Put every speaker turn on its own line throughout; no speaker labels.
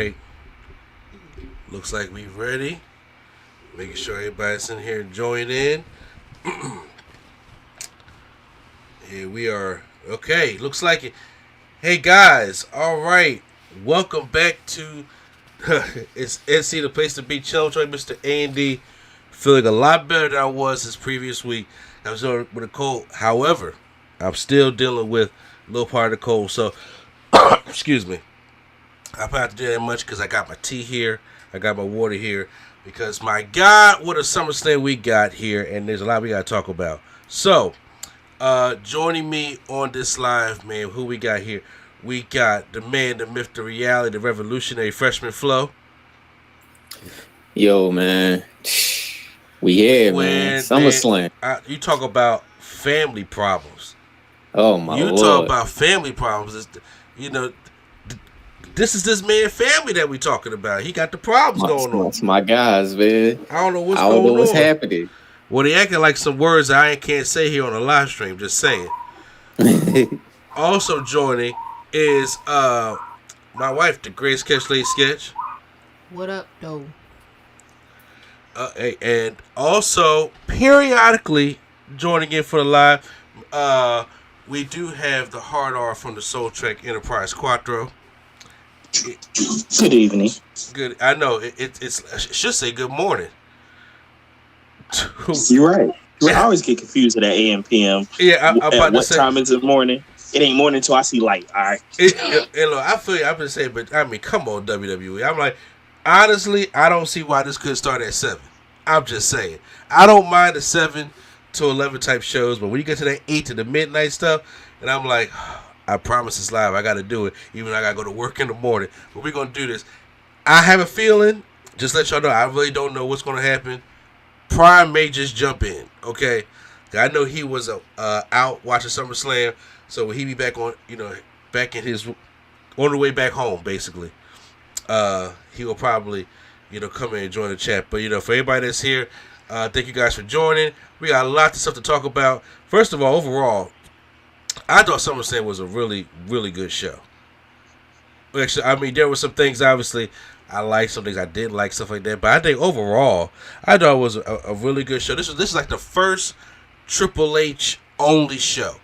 right. Looks like we ready. Making sure everybody's in here joining in. Here we are. Okay, looks like it. Hey guys, all right. Welcome back to it's NC, the place to be. Chill, Mr. A&D. Feeling a lot better than I was this previous week. I was dealing with a cold. However, I'm still dealing with a little part of the cold. So, excuse me. I probably have to do that much because I got my tea here. I got my water here. Because, my God, what a SummerSlam we got here. And there's a lot we got to talk about. So, joining me on this live, man, who we got here? We got the man, the myth, the reality, the revolutionary freshman Flo.
Yo, man. We here, man. SummerSlam.
You talk about family problems.
Oh, my Lord.
You talk about family problems. This is this man's family that we talking about. He got the problems going on.
That's my guys, man.
I don't know what's going on. I don't know
what's happening.
Well, they acting like some words I can't say here on the live stream. Just saying. Also joining is my wife, the greatest Sketch Lady Sketch.
What up, though?
And also periodically joining in for the live, we do have the hard R from the Soul Trek Enterprise Quattro.
Good evening.
Good. I know it's. I should say good morning.
You're right. I always get confused at that AM PM.
Yeah,
at what time is it morning? It ain't morning until I see light. All right.
Look, I feel you. I've been saying, but I mean, come on, WWE. I'm like, honestly, I don't see why this could start at 7. I'm just saying. I don't mind the 7 to 11 type shows, but when you get to that 8 to the midnight stuff, and I'm like, I promise it's live. I got to do it, even though I got to go to work in the morning. But we're going to do this. I have a feeling, just let y'all know, I really don't know what's going to happen. Prime may just jump in, okay? I know he was out watching SummerSlam, so when he be back on, back in his, on the way back home, basically, he will probably, come in and join the chat. But, for everybody that's here, thank you guys for joining. We got a lot of stuff to talk about. First of all, overall, I thought SummerSlam was a really, really good show. Actually, I mean, there were some things, obviously, I liked, some things I didn't like, stuff like that. But I think overall, I thought it was a really good show. This is like the first Triple H only show.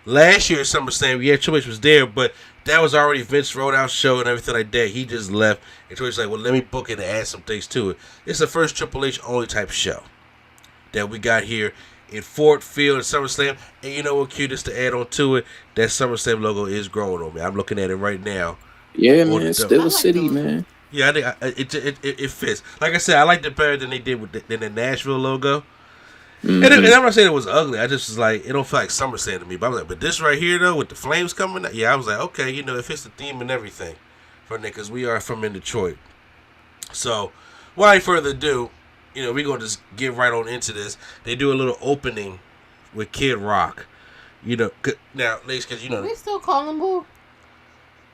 Last year at SummerSlam, yeah, Triple H was there, but that was already Vince Rollins' show and everything like that. He just left, and Triple H was like, well, let me book it and add some things to it. It's the first Triple H only type show that we got here in Ford Field at SummerSlam. And you know what, Q, just to add on to it, that SummerSlam logo is growing on me. I'm looking at it right now.
Yeah, man, it's still a city, man.
Yeah, I think it fits. Like I said, I liked it better than they did with the Nashville logo. Mm-hmm. And I'm not saying it was ugly. I just was like, it don't feel like SummerSlam to me. But I was like, but this right here, though, with the flames coming out, yeah, I was like, okay, it fits the theme and everything for Nick, because we are from in Detroit. So, without further ado, we're going to just get right on into this. They do a little opening with Kid Rock. Now, ladies, because
we still call him Boo?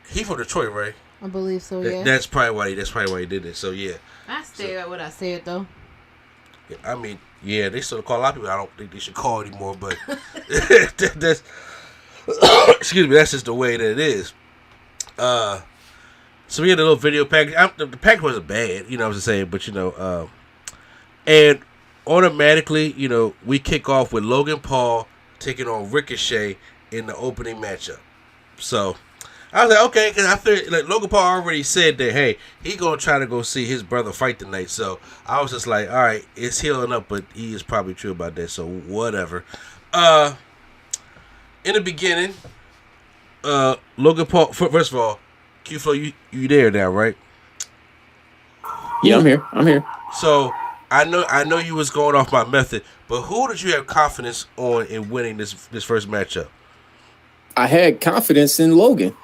He from Detroit, right?
I believe so, yeah.
That's probably why he did it. So, yeah.
I stay at what I said, though.
Yeah, I mean, yeah, they still call a lot of people. I don't think they should call anymore, but that's excuse me, that's just the way that it is. So we had a little video package. The package wasn't bad, I was just saying, but and automatically, we kick off with Logan Paul taking on Ricochet in the opening matchup. So I was like, okay, because I feel like Logan Paul already said that, hey, he gonna try to go see his brother fight tonight. So I was just like, all right, it's healing up, but he is probably true about that. So whatever. In the beginning, Logan Paul. First of all, Q-Flow, you there now, right?
Yeah, I'm here.
So I know you was going off my method, but who did you have confidence on in winning this first matchup?
I had confidence in Logan.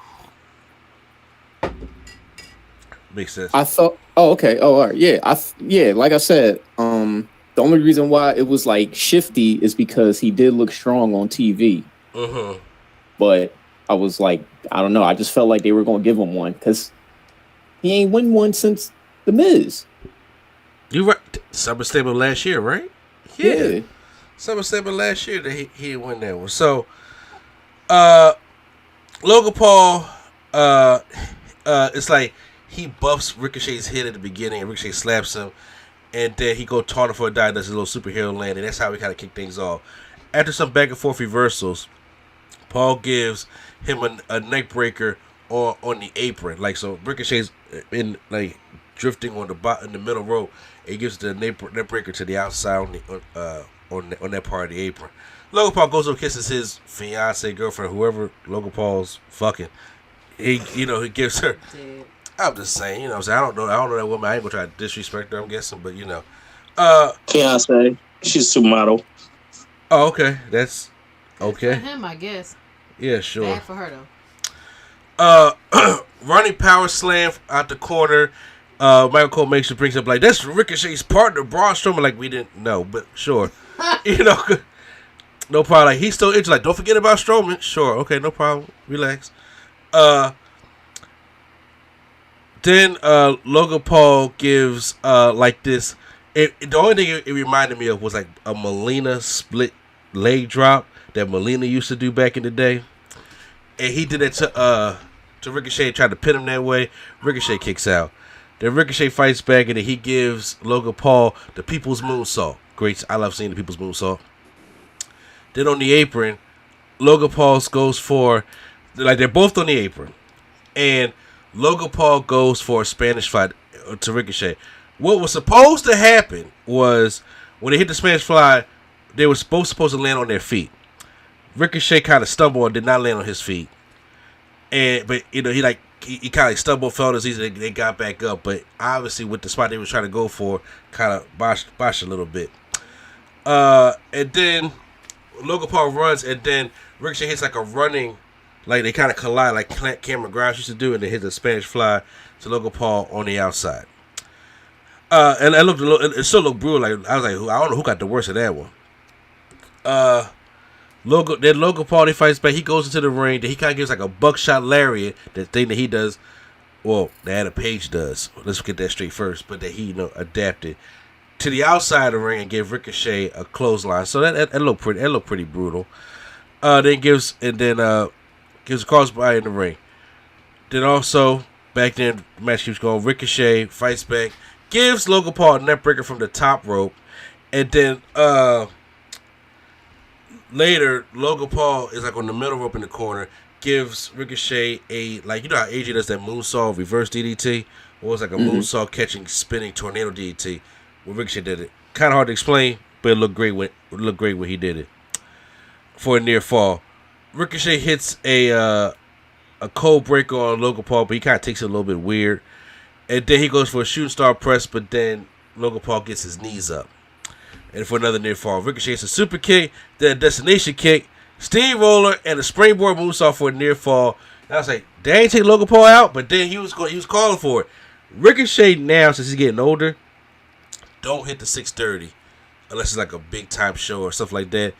Makes sense.
I thought, okay. Oh, all right. Yeah. Like I said, the only reason why it was like shifty is because he did look strong on TV.
Uh-huh.
But I was like, I don't know. I just felt like they were going to give him one because he ain't won one since The Miz.
You right. SummerSlam of last year, right?
Yeah.
SummerSlam of last year that he didn't win that one. So, Logan Paul, it's like he buffs Ricochet's head at the beginning, and Ricochet slaps him, and then he go taunting for a die, does a little superhero landing. That's how we kind of kick things off. After some back and forth reversals, Paul gives him a neck breaker on the apron, like so. Ricochet's in like drifting on in the middle rope. He gives the neck breaker to the outside on that part of the apron. Logan Paul goes up, kisses his fiance, girlfriend, whoever Logan Paul's fucking. He gives her. I'm just saying, you know what I'm saying? I don't know that woman. I ain't gonna try to disrespect her, I'm guessing, but you know.
Fiance. She's a supermodel.
Oh, okay. That's okay.
For him, I guess.
Yeah, sure.
Bad for her though.
Running power slam out the corner. Michael Cole brings up like that's Ricochet's partner, Braun Strowman. Like we didn't know, but sure. You know, no problem. Like he's still injured. Like don't forget about Strowman. Sure, okay, no problem. Relax. Then Logan Paul gives like this. The only thing it reminded me of was like a Melina split leg drop that Melina used to do back in the day, and he did it to Ricochet, tried to pin him that way. Ricochet kicks out. Then Ricochet fights back, and then he gives Logan Paul the People's Moonsault. Great, I love seeing the People's Moonsault. Then on the apron, Logan Paul goes for, like they're both on the apron, and Logan Paul goes for a Spanish fly to Ricochet. What was supposed to happen was when they hit the Spanish fly, they were supposed to land on their feet. Ricochet kind of stumbled and did not land on his feet, but you know he kind of stumbled, fell disease. They got back up, but obviously with the spot they were trying to go for, kind of botched a little bit. And then Logan Paul runs, and then Ricochet hits like a running. Like they kind of collide, like Cameron Grimes used to do, and they hit the Spanish fly to Logan Paul on the outside. And it still looked brutal. Like I was like, I don't know who got the worst of that one. Logan Paul, he fights back. He goes into the ring. Then he kind of gives like a buckshot lariat. That thing that he does, well, that Adam Page does. Let's get that straight first. But that he adapted to the outside of the ring and gave Ricochet a clothesline. So that looked pretty. That looked pretty brutal. Then gives a crossbody in the ring. Then also, back then, the match keeps going. Ricochet fights back, gives Logan Paul a neckbreaker from the top rope. And then later, Logan Paul is like on the middle rope in the corner, gives Ricochet you know how AJ does that moonsault reverse DDT? Well, it was like a moonsault catching, spinning tornado DDT. Well, Ricochet did it. Kind of hard to explain, but it looked great when he did it. For a near fall. Ricochet hits a cold breaker on Logan Paul, but he kind of takes it a little bit weird. And then he goes for a shooting star press, but then Logan Paul gets his knees up. And for another near fall. Ricochet hits a super kick, then a destination kick, steamroller, and a springboard moonsault for a near fall. And I was like, they ain't take Logan Paul out, but then he was calling for it. Ricochet now, since he's getting older, don't hit the 630 unless it's like a big time show or stuff like that.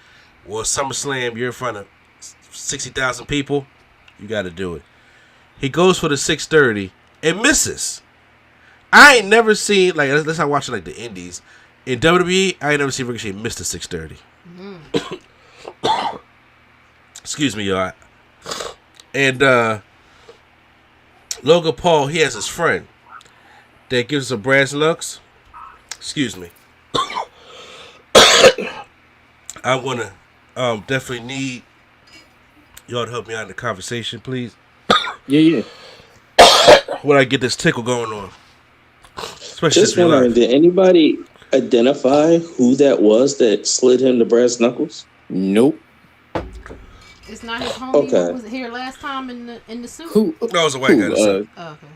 Well, SummerSlam, you're in front of 60,000 people, you got to do it. He goes for the 630 and misses. I ain't never seen, like, let's not watch like the indies. In WWE, I ain't never seen Ricochet miss the 630. Excuse me, y'all. And Logan Paul, he has his friend that gives us a brass knucks. Excuse me. I'm going to definitely need y'all to help me out in the conversation, please.
Yeah.
When I get this tickle going on. Especially
Just wondering, did anybody identify who that was that slid him the brass knuckles?
Nope.
It's not his homie
Okay.
who was here last time in the suit.
Who?
No, it was a white guy.
Oh, okay.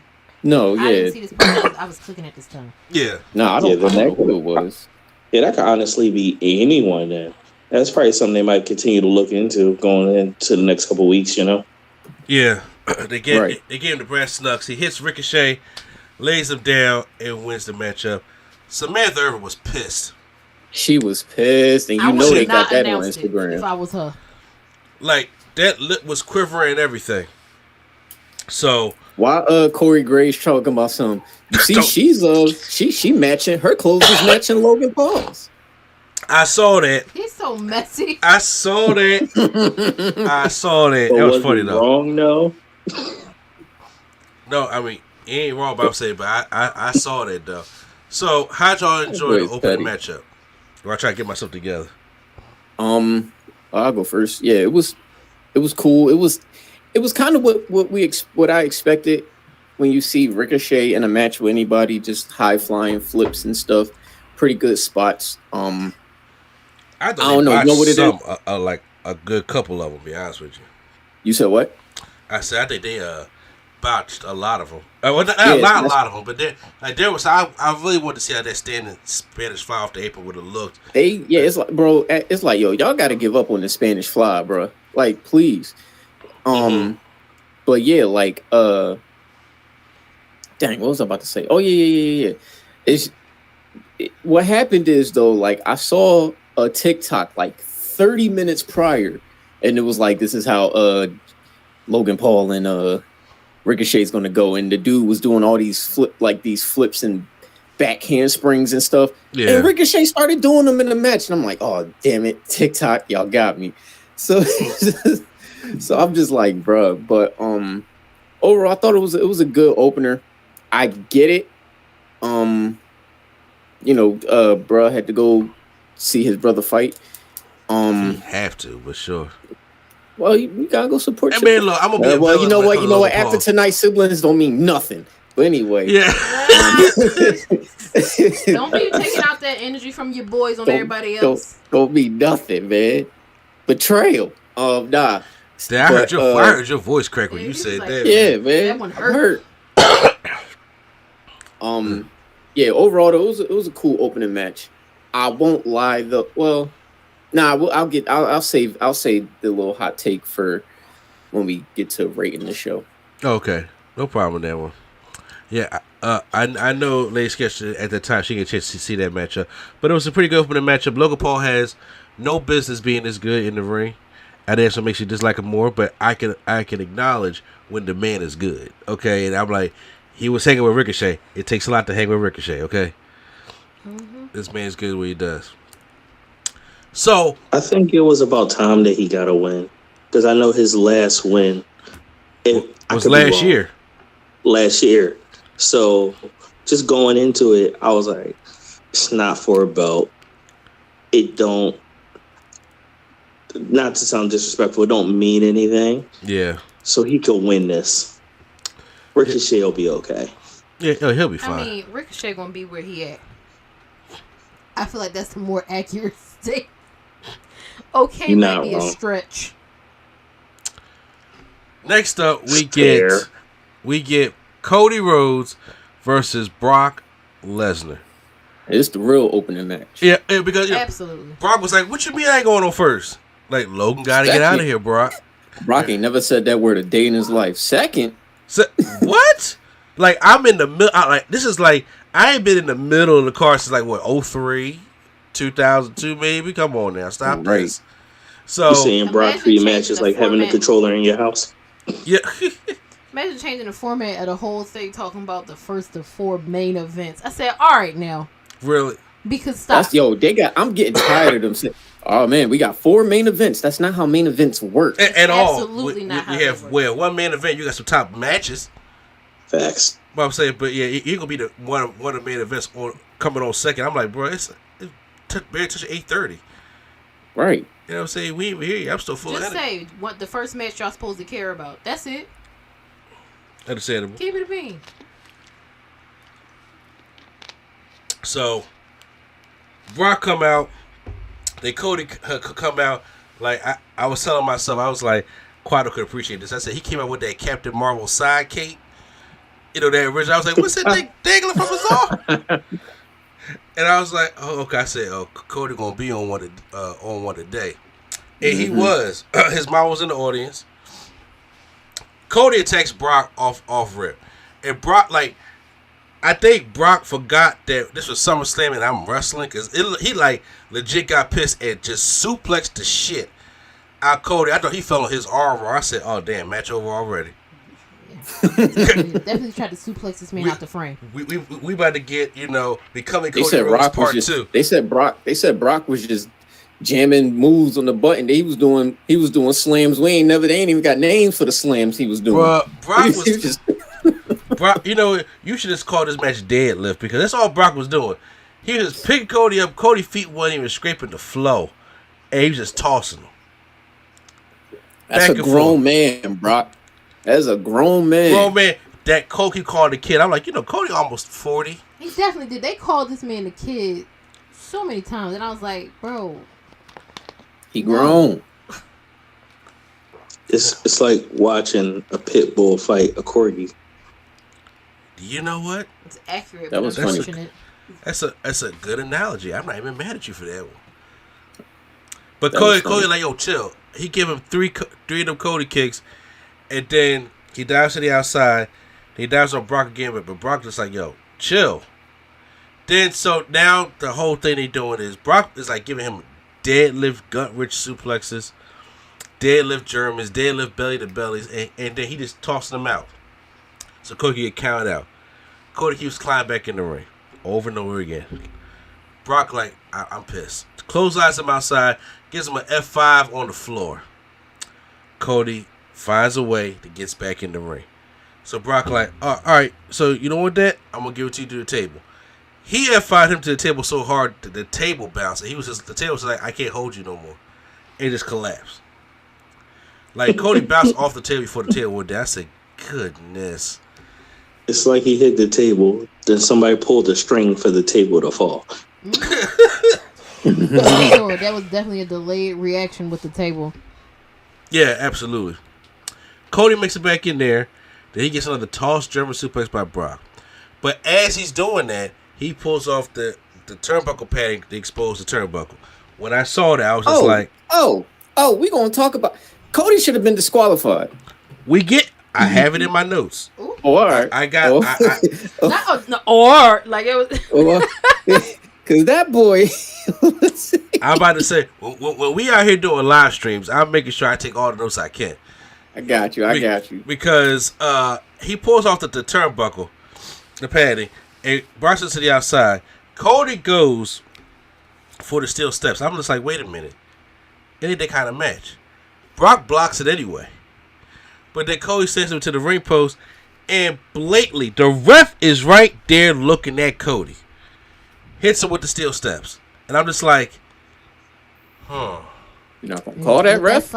No,
I didn't
yeah.
see this part. I was clicking at this time.
Yeah.
No, I don't
Yeah,
know who it was.
Yeah, that could honestly be anyone then. That's probably something they might continue to look into going into the next couple of weeks, you know?
Yeah. They gave
Right.
him the brass knucks. He hits Ricochet, lays him down, and wins the matchup. Samantha Irvin was pissed.
She was pissed, and
I
you know
would
they
not
got that on
announce it if
Instagram.
I was her.
Like, that lip was quivering and everything. So,
Why Corey Graves talking about some? You see, she matching her clothes is matching Logan Paul's.
I saw that.
He's so messy.
I saw that.
But
That was funny,
he
though.
wrong, though?
No, I mean, He ain't wrong about saying, but I saw that though. So how'd y'all enjoy the opening matchup? Or I try to get myself together.
I'll go first. Yeah, it was cool. It was kind of what I expected when you see Ricochet in a match with anybody, just high flying flips and stuff. Pretty good spots. I don't know. You know what it is?
Like a good couple of them. To be honest with you.
You said what?
I said I think they botched a lot of them. Well, not a lot of them, but there was. I really wanted to see how that standing Spanish fly off the apron would have looked.
It's like, bro, it's like, yo, y'all got to give up on the Spanish fly, bro. Like, please. But yeah, like, dang, what was I about to say? Oh yeah. What happened is though, like, I saw a TikTok like 30 minutes prior, and it was like, this is how Logan Paul and Ricochet's gonna go, and the dude was doing all these flips and back handsprings and stuff. Yeah. And Ricochet started doing them in the match, and I'm like, oh damn it, TikTok, y'all got me. So I'm just like, bro. But overall, I thought it was a good opener. I get it. Bro had to go see his brother fight.
You have to, but sure.
Well, you gotta go support.
I mean, look, I'm gonna be.
Well, you know what? After tonight, siblings don't mean nothing. But anyway,
yeah.
Don't be taking out that energy from your boys on everybody else.
Don't be nothing, man. Betrayal. Nah.
I heard your voice crack when you said that.
Yeah, man. That one hurt. Yeah. Overall, though, it was a cool opening match. I won't lie though. Well. Nah, I'll save the little hot take for when we get to rating the show.
Okay, no problem with that one. Yeah, I know Lady Sketch at the time she didn't get a chance to see that matchup, but it was a pretty good opening matchup. Logan Paul has no business being this good in the ring. I think that's what makes you dislike him more. But I can acknowledge when the man is good. Okay, and I'm like, he was hanging with Ricochet. It takes a lot to hang with Ricochet. Okay, This man's good what he does. So
I think it was about time that he got a win, because I know his last win
was last year.
Last year. So just going into it, I was like, it's not for a belt. It don't, not to sound disrespectful, it don't mean anything.
Yeah.
So he could win this. Ricochet will be okay.
Yeah, he'll be fine.
I mean, Ricochet gonna be where he at. I feel like that's the more accurate state. Okay, maybe a stretch.
Next up, we get Cody Rhodes versus Brock Lesnar.
It's the real opening match.
Yeah, because
absolutely.
Brock was like, "What you mean I ain't going on first? Like, Logan got to get out of here, Brock."
Brock ain't never said that word a day in his life. Second,
what? Like, I'm in the middle. This is like, I ain't been in the middle of the card since like what, 03, 2002 maybe. Come on now, stop this. So
you saying Brock for your match is like having a controller in your house?
Yeah.
Imagine changing the format of the whole thing, talking about the first of 4 main events. I said, all right now.
Really?
Because stop.
I'm getting tired of them saying, oh man, we got 4 main events. That's not how main events work.
At all.
Absolutely not.
We have one main event. You got some top matches.
Facts.
But I'm saying, but yeah, you're gonna be the one of the main events coming on second. I'm like, bro, it's barely touching 8:30.
Right.
You know what I'm saying? We ain't here. I'm still full of
energy. Just say what the first match y'all supposed to care about. That's it.
Understandable.
Keep it a bean.
So, Brock come out. Then Cody come out. Like, I was telling myself, I was like, Quado could appreciate this. I said, he came out with that Captain Marvel side cape. You know, that original. I was like, what's that thing dangling from his arm? And I was like, oh, okay. I said, oh, Cody going to be on one today. And he was. His mom was in the audience. Cody attacks Brock off rip. And Brock, like, I think Brock forgot that this was SummerSlam and I'm wrestling, because he, like, legit got pissed and just suplexed the shit out Cody. I thought he fell on his arm. I said, oh, damn, match over already.
Definitely tried to suplex this man out the frame.
We about to get, becoming Cody Rhodes part 2.
They said Brock was just jamming moves on the button. He was doing slams. They ain't even got names for the slams he was doing.
Brock Brock, you should just call this match deadlift because that's all Brock was doing. He was just picking Cody up. Cody's feet wasn't even scraping the floor, and he was just tossing him.
That's a grown man, Brock. That's a grown man.
Grown man. That Cody called the kid. I'm like, Cody almost 40.
He definitely did. They called this man the kid so many times, and I was like, bro.
He grown.
It's like watching a pit bull fight a corgi.
You know what?
It's accurate.
That was
funny.
That's a good analogy. I'm not even mad at you for that one. But Cody like, yo, chill. He give him three of them Cody kicks, and then he dives to the outside. He dives on Brock again, but Brock just like, yo, chill. Then so now the whole thing they doing is Brock is like giving him deadlift gut-rich suplexes, deadlift Germans, deadlift belly to bellies, and then he just tossing them out. So Cody get counted out. Cody keeps climbing back in the ring over and over again. Brock like, I'm pissed. Clotheslines him outside, gives him an F5 on the floor. Cody finds a way to get back in the ring. So Brock like, all right, so you know what, that? I'm going to give it to you to the table. He F5'd him to the table so hard that the table bounced. The table was like, I can't hold you no more. It just collapsed. Like, Cody bounced off the table before the table went down. I said, goodness.
It's like he hit the table, then somebody pulled the string for the table to fall.
Sure, that was definitely a delayed reaction with the table.
Yeah, absolutely. Cody makes it back in there. Then he gets another toss German suplex by Brock. But as he's doing that, he pulls off the turnbuckle padding to expose the turnbuckle. When I saw that, I was just like...
we going to talk about... Cody should have been disqualified.
I have it in my notes.
Ooh.
Oh, all right.
I got...
Like it was...
Because that boy...
I'm about to say, when we out here doing live streams, I'm making sure I take all the notes I can.
I got you.
Because he pulls off the turnbuckle, the padding, and brushes it to the outside. Cody goes for the steel steps. I'm just like, wait a minute. It ain't that kind of match. Brock blocks it anyway. But then Cody sends him to the ring post, and blatantly, the ref is right there looking at Cody. Hits him with the steel steps. And I'm just like,
You're not going to call that ref?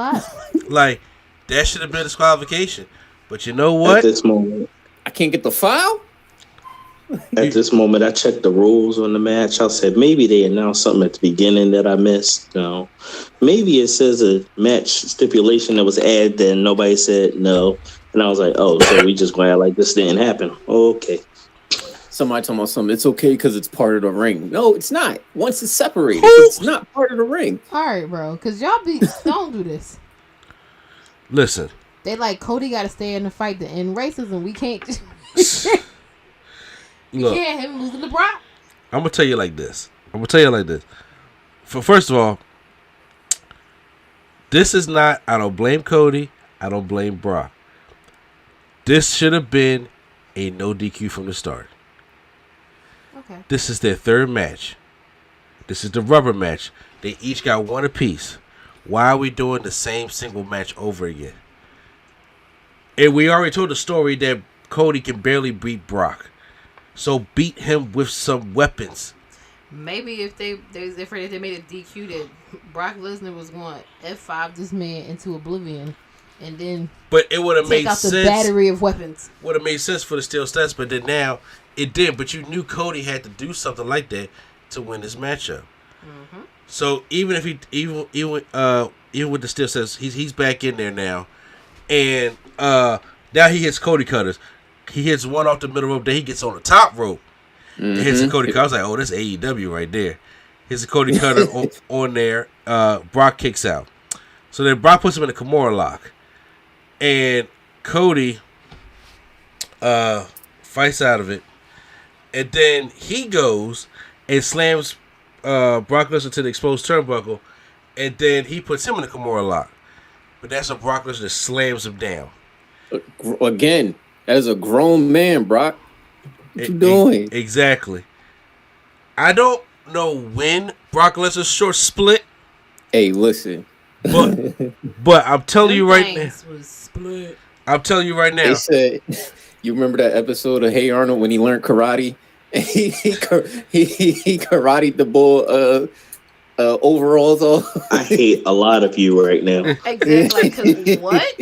Like, that should have been a disqualification. But you know what?
At this moment,
I can't get the foul?
At this moment, I checked the rules on the match. I said, maybe they announced something at the beginning that I missed. No. Maybe it says a match stipulation that was added, then nobody said no. And I was like, oh, so we just going to act like this didn't happen. Okay.
Somebody talking about something. It's okay because it's part of the ring. No, it's not. Once it's separated, it's not part of the ring.
All right, bro. Because y'all don't do this.
Listen.
They like, Cody got to stay in the fight to end racism. We can't...
Look,
can't have him losing to Brock.
I'm going to tell you like this. First of all, this is not, I don't blame Cody. I don't blame Brock. This should have been a no DQ from the start.
Okay.
This is their third match. This is the rubber match. They each got one apiece. Why are we doing the same single match over again? And we already told the story that Cody can barely beat Brock. So beat him with some weapons.
Maybe if they made a DQ that Brock Lesnar was going to F5 this man into oblivion, and then
but it would have made
out
sense.
The battery of weapons
would have made sense for the steel steps, but then now it did. But you knew Cody had to do something like that to win this matchup. Mm-hmm. So even if even with the steel steps, he's back in there now, and now he hits Cody cutters. He hits one off the middle rope. Then he gets on the top rope. Mm-hmm. Hits a Cody cutter. I was like, oh, that's AEW right there. Hits a Cody cutter on there. Brock kicks out. So then Brock puts him in a Kimura lock. And Cody fights out of it. And then he goes and slams Brock Lesnar to the exposed turnbuckle. And then he puts him in a Kimura lock. But that's when Brock Lesnar slams him down.
Again. That is a grown man, Brock. What you doing?
Exactly. I don't know when Brock Lesnar's short split.
Hey, listen.
But I'm telling you right now.
Was split.
I'm telling you right now.
They said You remember that episode of Hey Arnold when he learned karate? he karate the bull overalls off.
I hate a lot of you right now.
Exactly. Because what?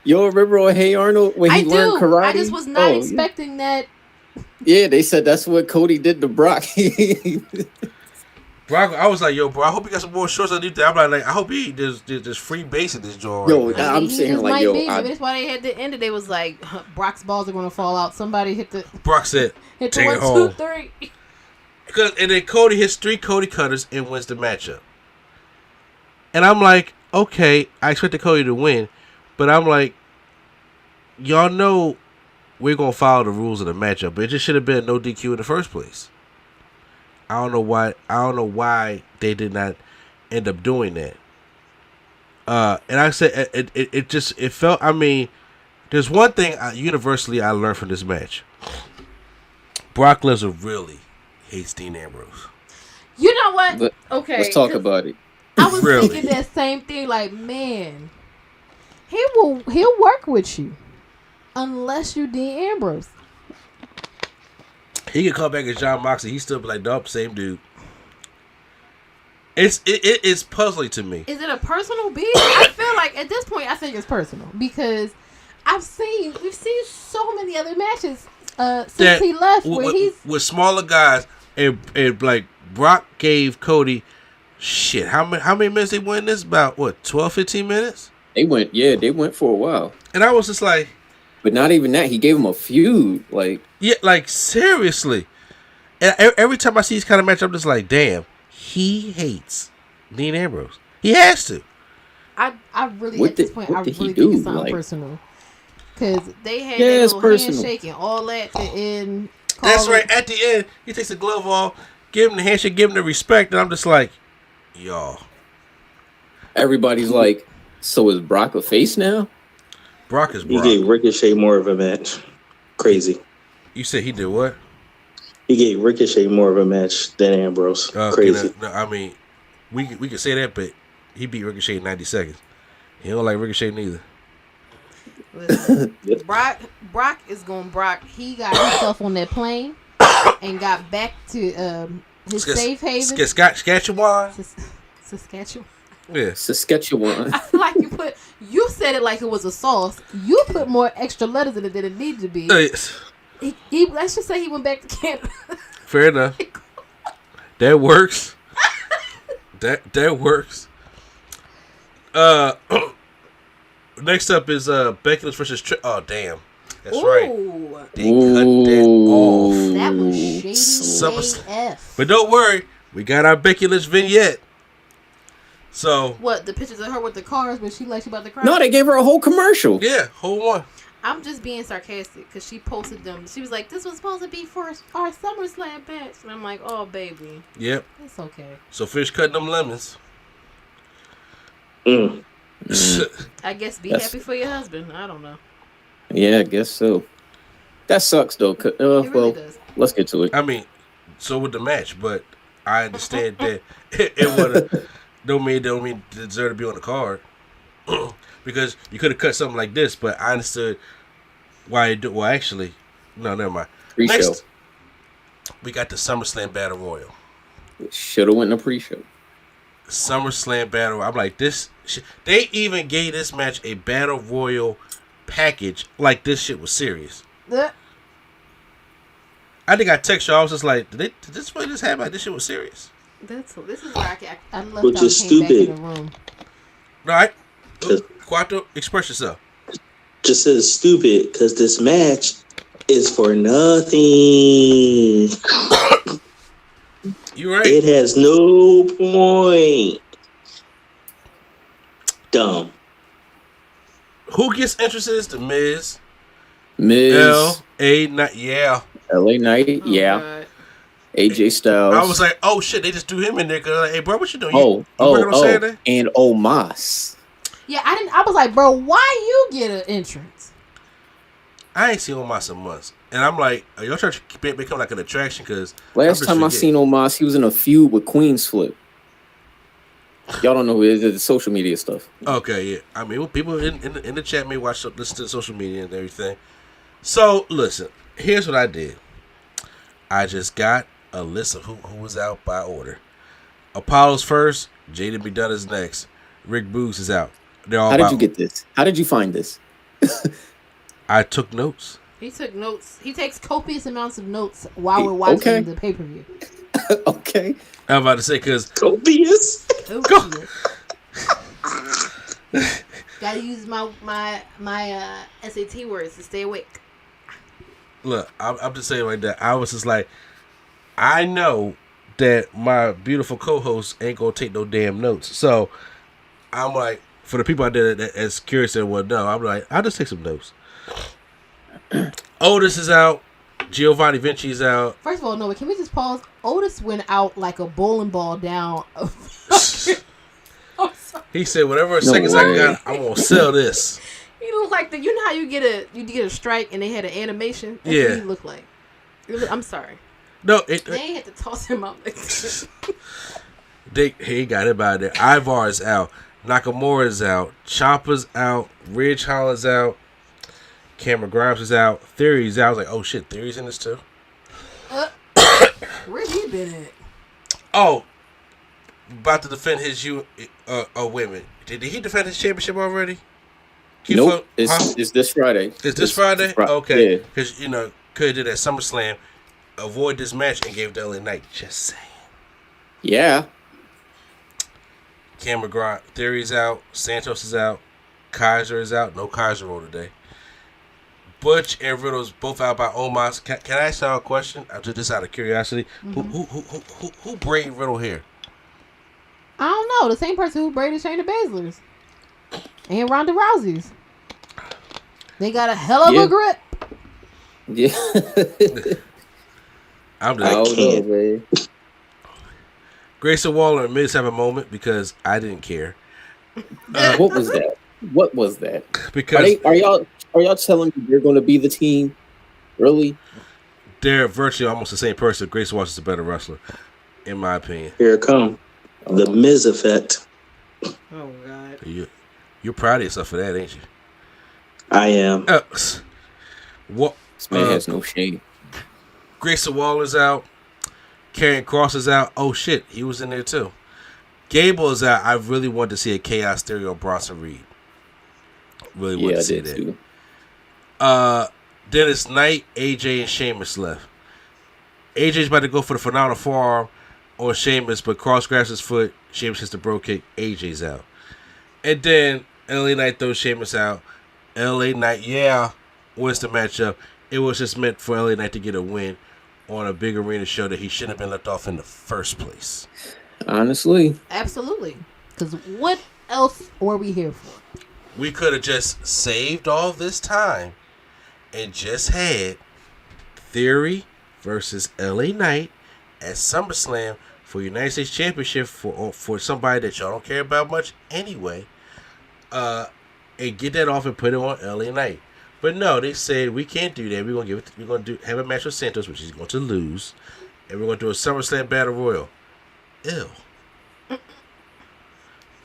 You don't remember on Hey Arnold when he learned karate?
I just was not expecting that.
Yeah, they said that's what Cody did to Brock.
Brock, I was like, yo, bro, I hope he got some more shorts underneath that. I'm like, I hope there's free base in this joint.
Yo,
right
I'm saying like, yo,
that's why they had the end. They was like, Brock's balls are gonna fall out. Somebody hit the.
Brock said,
hit
take
the
it
1,
home.
2, 3.
And then Cody hits 3 Cody cutters and wins the matchup. And I'm like, okay, I expected Cody to win, but I'm like, y'all know we're gonna follow the rules of the matchup, but it just should have been no DQ in the first place. I don't know why they did not end up doing that. And I said it felt. I mean, there's one thing universally I learned from this match. Brock Lesnar really hates Dean Ambrose.
You know what? Okay,
let's talk about it.
I was thinking that same thing. Like, man, he'll work with you unless you Dean Ambrose.
He can come back as John Moxley. He still be like, nope, same dude. It's puzzling to me.
Is it a personal beef? I feel like at this point, I think it's personal because we've seen so many other matches since he left where he's
with smaller guys and like Brock gave Cody shit. How many minutes they went in this? About what, 12, 15 minutes?
They went for a while.
And I was just like,
but not even that. He gave him a feud. Like,
yeah, like seriously. And every time I see this kind of match, I'm just like, damn, he hates Dean Ambrose. He has to.
I really at this point, I really think it's something personal because they had that little handshake and all that to end.
That's right. At the end, he takes the glove off, give him the handshake, give him the respect, and I'm just like, y'all.
Everybody's like, so is Brock a face now?
Brock is Brock.
He gave Ricochet more of a match. Crazy.
You said he did what?
He gave Ricochet more of a match than Ambrose. Crazy.
No, I mean, we can say that, but he beat Ricochet in 90 seconds. He don't like Ricochet neither.
Listen, Brock is going Brock. He got himself on that plane and got back to his safe haven.
Saskatchewan.
Saskatchewan.
Yeah,
Saskatchewan.
I feel like you said it like it was a sauce. You put more extra letters in it than it needed to be.
Yes.
He let's just say he went back to Canada. Fair
enough. That works. that works. Next up is Becky Lynch versus oh damn. That's right. They cut that off.
That was shady AF.
But don't worry, we got our Becky Lynch vignette. So
what? The pictures of her with the cars when she likes about the crowd?
No, they gave her a whole commercial.
Yeah, whole one.
I'm just being sarcastic because she posted them. She was like, "This was supposed to be for our SummerSlam match," and I'm like, "Oh, baby,
yep,
it's okay."
So fish cutting them lemons.
I guess happy for your husband. I don't know.
Yeah, I guess so. That sucks though.
It really does.
Let's get to it.
I mean, so with the match, but I understand that it would don't mean deserve to be on the card because you could have cut something like this. But I understood why it do. Well, actually, no, never mind.
Pre-show.
Next, we got the SummerSlam Battle Royal.
Should have went in a pre-show.
SummerSlam Battle. I'm like this. They even gave this match a Battle Royal package. Like this shit was serious. I think I texted you. I was just like, did this really just happen? Like this shit was serious.
This is where I left
which is stupid.
Back in the room.
Right? Quattro, express yourself.
Just says stupid because this match is for nothing.
You right.
It has no point. Dumb.
Who gets interested is the Miz.
Miz.
Yeah.
LA Knight.
Oh,
yeah.
God.
AJ Styles.
I was like, oh shit, they just threw him in there. Cause like, hey, bro, what you doing?
And Omos.
Yeah, I was like, bro, why you get an entrance?
I ain't seen Omos in months. And I'm like, are y'all trying to become like an attraction? Because
last time I seen Omos, he was in a feud with Queen's Flip. Y'all don't know who it is. It's social media stuff.
Okay, yeah. I mean, people in the chat may listen to social media and everything. So, listen, here's what I did. I just got a list of who was out by order. Apollo's first, Jaden B. Dunn is next. Rick Boogs is out.
How did you get this? How did you find this?
I took notes.
He took notes. He takes copious amounts of notes while we're watching the pay-per-view.
Okay.
I'm about to say, because...
Copious?
Gotta use my SAT words to stay awake.
Look, I'm just saying like that. I was just like, I know that my beautiful co-host ain't gonna take no damn notes. So I'm like, for the people out there that as curious and would know, I'm like, I'll just take some notes. Otis is out. Giovanni Vinci's out.
First of all, no, can we just pause? Otis went out like a bowling ball down.
He said, whatever seconds I got, I'm gonna sell this.
He looked like you know how you get a strike and they had an animation? That's what he looked like. I'm sorry.
No,
they ain't had to toss him out like this.
He got him out there. Ivar is out. Nakamura is out. Ciampa's out. Ridge Holland's out. Cameron Grimes is out. Theory's out. I was like, oh shit, Theory's in this too?
Where he been at?
Oh, about to defend his women. Did he defend his championship already?
Nope. It's this Friday.
Is this Friday? Okay.
Yeah.
Because, Cody did at SummerSlam. Avoid this match and gave the LA Knight. Just saying.
Yeah.
Cameron Grimes. Theory's out. Santos is out. Kaiser is out. No Kaiser roll today. Butch and Riddle's both out by Omos. Can I ask y'all a question? Just out of curiosity. Mm-hmm. Who braided Riddle hair?
I don't know. The same person who braided Shayna Baszler's and Ronda Rousey's. They got a hell of a grip.
Yeah.
I'm just Grayson Waller and Miz have a moment because I didn't care.
What was that? What was that?
Because
are y'all telling me they're going to be the team? Really?
They're virtually almost the same person. Grayson Waller is a better wrestler, in my opinion.
Here it comes. The Miz effect.
Oh God!
You're proud of yourself for that, ain't you?
I am.
What? This man has no shame.
Grayson Waller's out. Karrion Kross is out. Oh shit, he was in there too. Gable is out. I really wanted to see a Chaos Theory on Bronson Reed. Really wanted to see that. Too. Dennis Knight, AJ, and Sheamus left. AJ's about to go for the phenomenal forearm on Sheamus, but Kross grabs his foot. Sheamus hits the bro kick. AJ's out. And then LA Knight throws Sheamus out. LA Knight, wins the matchup. It was just meant for LA Knight to get a win on a big arena show that he shouldn't have been left off in the first place.
Honestly.
Absolutely. Because what else were we here for?
We could have just saved all this time and just had Theory versus LA Knight at SummerSlam for United States Championship for somebody that y'all don't care about much anyway. And get that off and put it on LA Knight. But no, they said we can't do that. We're gonna have a match with Santos, which he's going to lose, and we're gonna do a SummerSlam Battle Royal. Ew.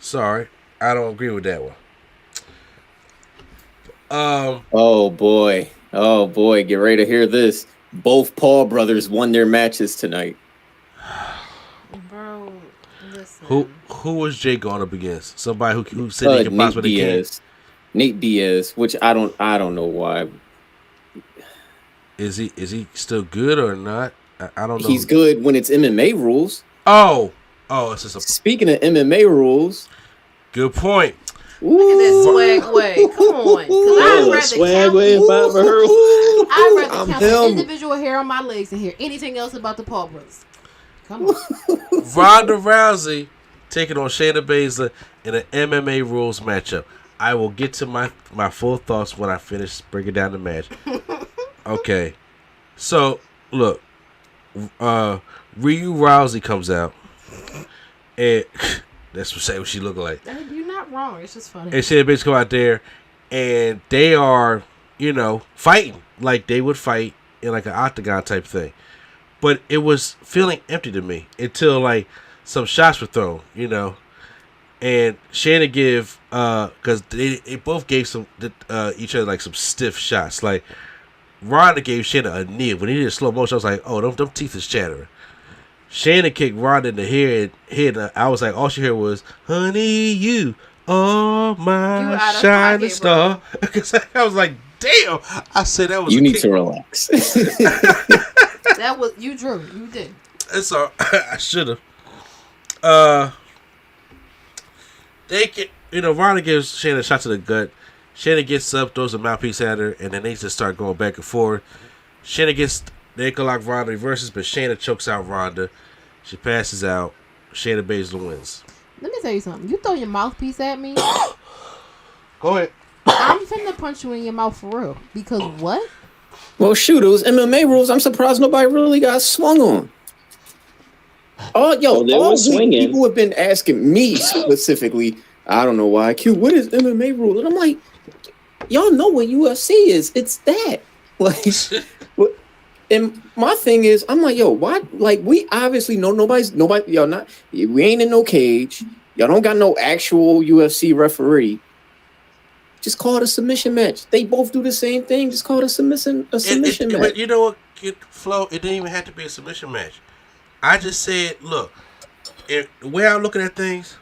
Sorry, I don't agree with that one.
Oh boy, get ready to hear this. Both Paul brothers won their matches tonight.
Bro, listen.
Who was Jay going up against? Somebody who said he could possibly get.
Nate Diaz, which I don't know why.
Is he still good or not? I don't know.
He's good when it's MMA rules.
Oh, it's just
Speaking of MMA rules,
good point.
Look at this swag way. Come on, I'd rather count the individual hair on my legs and hear anything else about the Paul brothers. Come on.
Ronda Rousey taking on Shayna Baszler in an MMA rules matchup. I will get to my full thoughts when I finish breaking down the match. Okay. So, look. Ryu Rousey comes out. And that's what she look like.
You're not wrong. It's just funny.
And Shayna Baszler come out there. And they are, fighting. Like they would fight in like an octagon type thing. But it was feeling empty to me. Until like some shots were thrown, And Shayna because they both gave some each other like some stiff shots. Like Ronda gave Shayna a knee. When he did slow motion, I was like, oh, them teeth is chattering. Shayna kicked Ronda in the head, and I was like, all she heard was, honey, you are my shining star. Because I was like, damn. I said that was
you need to relax.
That was, you drew. You did.
It's all, I should have. They get, Ronda gives Shayna a shot to the gut. Shayna gets up, throws a mouthpiece at her, and then they just start going back and forth. Shayna gets the ankle lock, Ronda reverses, but Shayna chokes out Ronda. She passes out. Shayna Baszler wins.
Let me tell you something. You throw your mouthpiece at me.
Go ahead.
I'm finna punch you in your mouth for real. Because what?
Well, shoot, it was MMA rules. I'm surprised nobody really got swung on. Oh, yo, all week, people have been asking me specifically. I don't know why. Q, what is MMA rule? And I'm like, y'all know what UFC is. It's that. Like, and my thing is, I'm like, yo, why? Like, we obviously know nobody. Y'all not. We ain't in no cage. Y'all don't got no actual UFC referee. Just call it a submission match. They both do the same thing. Just call it a submission match.
But you know what, Flo? It didn't even have to be a submission match. I just said, look, the way I'm looking at things,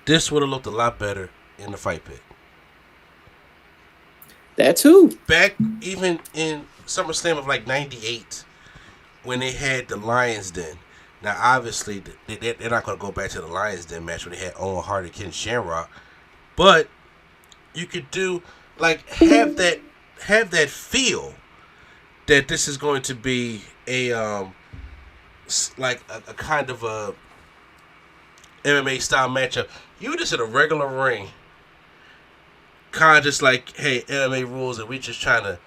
this would have looked a lot better in the fight pit.
That too.
Back even in SummerSlam of like 98, when they had the Lions Den. Now, obviously, they're not going to go back to the Lions Den match when they had Owen Hart and Ken Shamrock. But you could do, like, have that feel that this is going to be a kind of a MMA style matchup. You just in a regular ring, kind of just like, hey, MMA rules, and we just trying to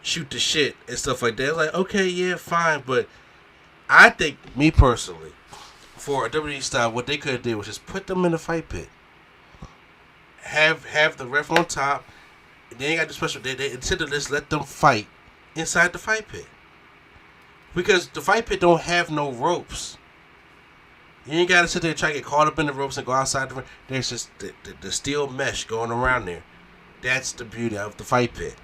shoot the shit and stuff like that. Like, okay, yeah, fine, but I think, me personally, for a WWE style, what they could have did was just put them in the fight pit, have the ref on top, and then you got the special. They instead of just let them fight inside the fight pit. Because the fight pit don't have no ropes. You ain't got to sit there and try to get caught up in the ropes and go outside the ring. There's just the steel mesh going around there. That's the beauty of the fight pit.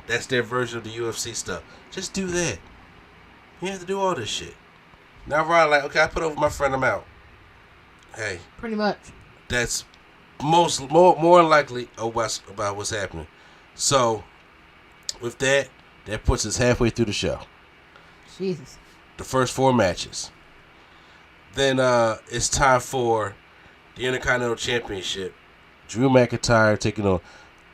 That's their version of the UFC stuff. Just do that. You have to do all this shit. Now Ron, like, okay, I put over my friend, I'm out. Hey.
Pretty much.
That's more likely about what's happening. So, with that puts us halfway through the show.
Jesus.
The first 4 matches. Then it's time for the Intercontinental Championship. Drew McIntyre taking on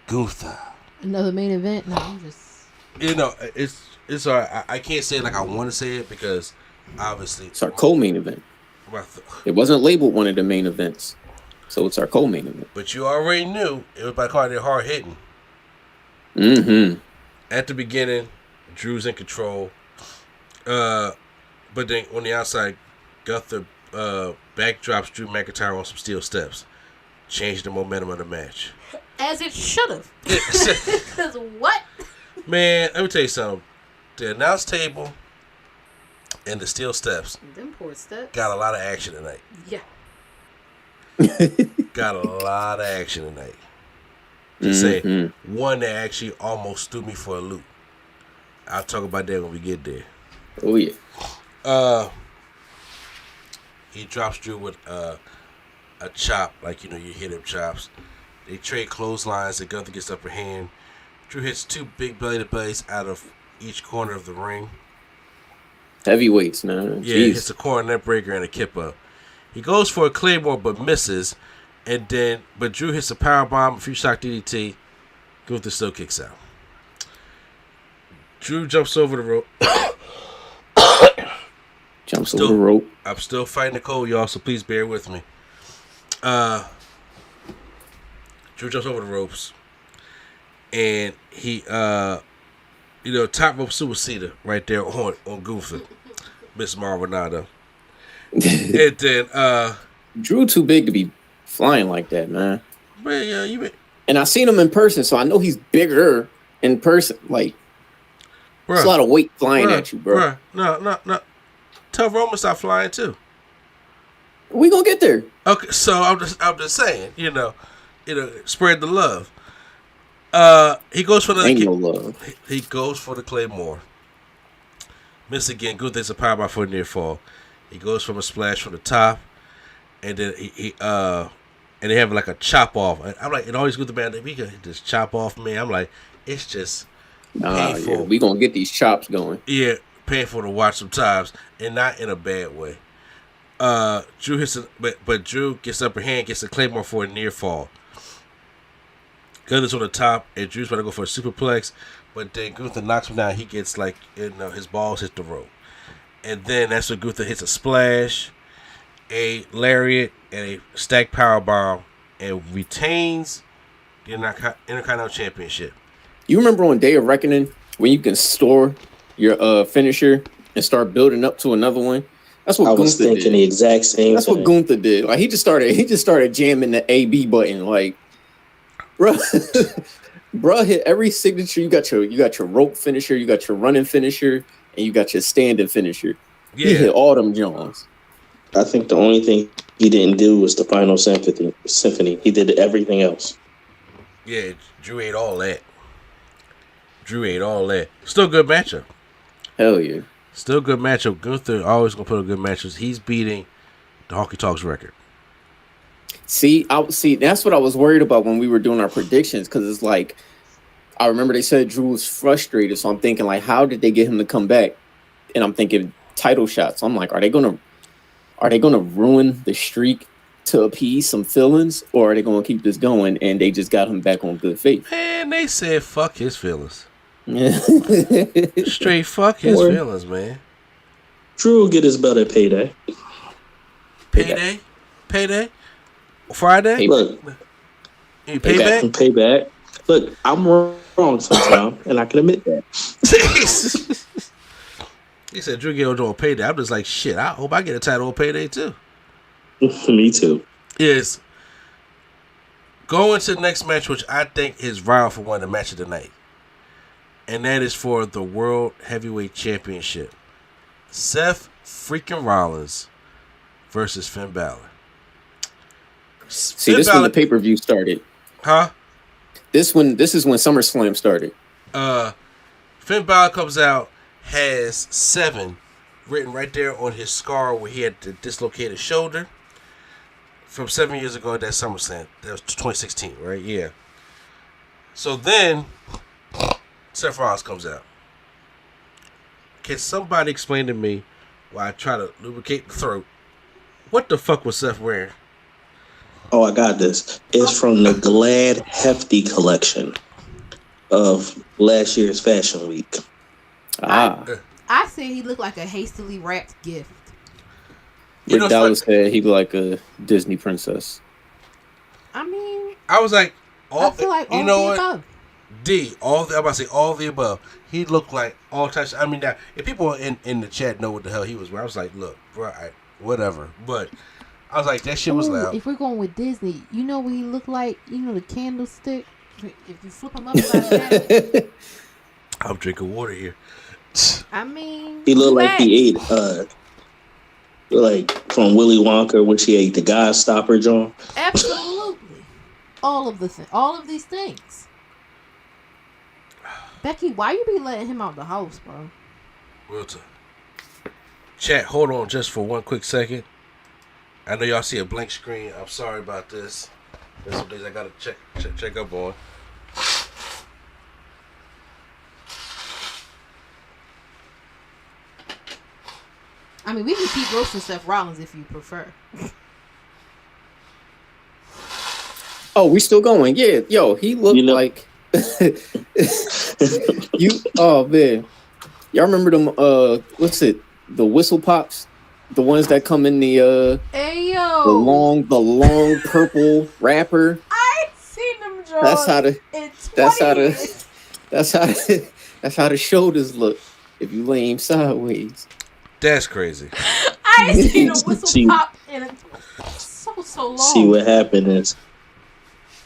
Gunther.
Another main event? No, I'm just...
It's I can't say it like I want to say it because obviously...
It's our co-main event. It wasn't labeled one of the main events. So it's our co-main event.
But you already knew everybody called it hard hitting.
Mm-hmm.
At the beginning, Drew's in control. But then on the outside, Gunther backdrops Drew McIntyre on some steel steps. Changed the momentum of the match.
As it should have. Because what?
Man, let me tell you something. The announce table and the steel steps.
Them poor steps.
Got a lot of action tonight.
Yeah.
Got a lot of action tonight. Just say one that actually almost threw me for a loop. I'll talk about that when we get there.
Oh yeah.
He drops Drew with a chop, like you hit him chops. They trade clotheslines and Gunther gets upper hand. Drew hits 2 big belly to bellies out of each corner of the ring.
Heavyweights, man.
Yeah, he hits a corner neck breaker and a kip up. He goes for a claymore but misses, but Drew hits a power bomb, a few shock DDT. Gunther still kicks out. Drew jumps over the rope.
Over the rope.
I'm still fighting the cold, y'all, so please bear with me. Drew jumps over the ropes. And he, top rope suicida right there on Gunther. Miss Marvinado. And then,
Drew too big to be flying like that, man.
Man, yeah,
and I seen him in person, so I know he's bigger in person. Like, there's a lot of weight flying at you, bro.
No. Tell Roman stop flying too.
We gonna get there.
Okay, so I'm just saying, spread the love. He goes for the
Ain't no love.
He goes for the Claymore. Miss again. Gunther's a powerbomb for a near fall. He goes from a splash from the top, and then and they have like a chop off. And I'm like, and always Gunther man, we can just chop off, man. I'm like, it's just painful.
Yeah, we gonna get these chops going.
Yeah, painful to watch sometimes, and not in a bad way. Drew hits, but Drew gets upper hand, gets a Claymore for a near fall. Gunther's on the top, and Drew's about to go for a superplex, but then Gunther knocks him down. He gets his balls hit the rope, and then that's when Gunther hits a splash, a lariat, and a stacked powerbomb, and retains the Intercontinental Championship.
You remember on Day of Reckoning when you can store your finisher and start building up to another one? That's what
I was thinking the exact same.
That's what Gunther did. Like he just started jamming the AB button. Like, bro, hit every signature. You got your rope finisher, you got your running finisher, and you got your standing finisher. Yeah. He hit all them Jones.
I think the only thing he didn't do was the final symphony. He did everything else.
Yeah, Drew ate all that. Still good matchup.
Hell yeah.
Still good matchup. Gunther always gonna put up good matches. He's beating the Honky Talks record.
See, that's what I was worried about when we were doing our predictions, because it's like I remember they said Drew was frustrated, so I'm thinking like, how did they get him to come back? And I'm thinking title shots. I'm like, are they gonna ruin the streak to appease some feelings, or are they gonna keep this going? And they just got him back on good faith.
Man, they said fuck his feelings. Straight fuck his feelings, man.
Drew will get his belt at payday.
Payday? Friday?
Look. Payback. Look, I'm wrong sometimes, and I can admit that.
He said Drew get on payday. I'm just like, shit, I hope I get a title on payday too.
Me too.
Is going to the next match, which I think is vital for one of the match of the night. And that is for the World Heavyweight Championship. Seth freaking Rollins versus Finn Balor.
See, this is when the pay-per-view started.
Huh?
This is when SummerSlam started.
Finn Balor comes out, has 7 written right there on his scar where he had the dislocated shoulder from 7 years ago at that SummerSlam. That was 2016, right? Yeah. So then Seth Rollins comes out. Can somebody explain to me why I try to lubricate the throat? What the fuck was Seth wearing?
Oh, I got this. It's from the Glad Hefty collection of last year's Fashion Week.
I said he looked like a hastily wrapped gift.
Rick Dallas said he looked like a Disney princess.
I mean,
I was like,
I feel like all the above.
I'm about to say all the above. He looked like all types. I mean, now if people in the chat know what the hell he was wearing, I was like, look, bro, whatever. But I was like, that shit was loud.
If we're going with Disney, you know what he looked like? You know the candlestick? If you flip him upside down.
I'm drinking water here.
I mean,
he looked like he ate like from Willy Wonka when she ate the Gobstopper, John.
Absolutely. all of these things. Becky, why you be letting him out the house, bro?
Real time. Chat, hold on just for one quick second. I know y'all see a blank screen. I'm sorry about this. There's some things I gotta check up on.
I mean, we can keep roasting Seth Rollins if you prefer.
Oh, we still going? Yeah, yo, he looked like Oh man, y'all remember them? What's it? The whistle pops, the ones that come in the the long purple wrapper.
I seen them, Joe.
That's how the shoulders look if you lay him sideways.
That's crazy.
I seen a whistle pop in it so long.
See, what happened is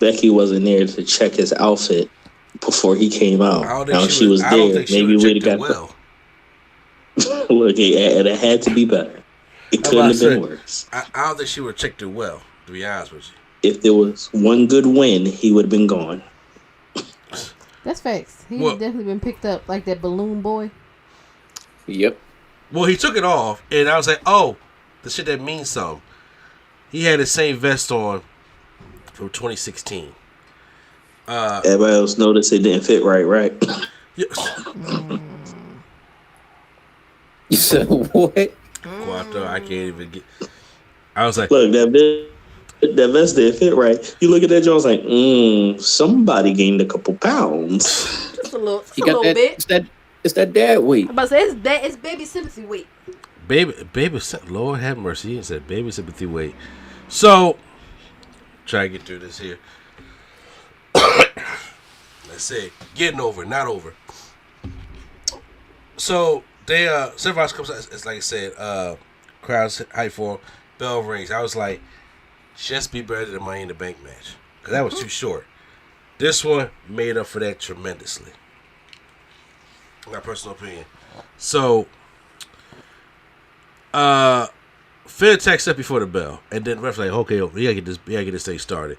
Becky wasn't there to check his outfit before he came out. Now she was there. Maybe we'd have got well. Look, it had to be better. It couldn't have been worse.
I don't think she would have checked it well, to be honest with you.
If there was one good win, he would have been gone.
That's facts. He's definitely been picked up like that balloon boy.
Yep.
Well, he took it off, and I was like, oh, the shit that means something. He had the same vest on from 2016.
Everybody else noticed it didn't fit right?
Yes.
You said what?
Gunther, I can't even get. I was like,
look, that vest didn't fit right. You look at that, Jones like, somebody gained a couple pounds.
Just a little bit.
It's that dad weight.
I'm about to say it's baby sympathy weight.
Baby, Lord have mercy. He said baby sympathy weight. So, try to get through this here. Let's see. Getting over, not over. So, they, Seth Rollins comes out, it's like I said, crowd's hype for him, bell rings. I was like, just be better than Money in the Bank match. Because that was too short. This one made up for that tremendously. My personal opinion. So, Finn attacks up before the bell, and then the ref like, okay, we gotta get this thing started.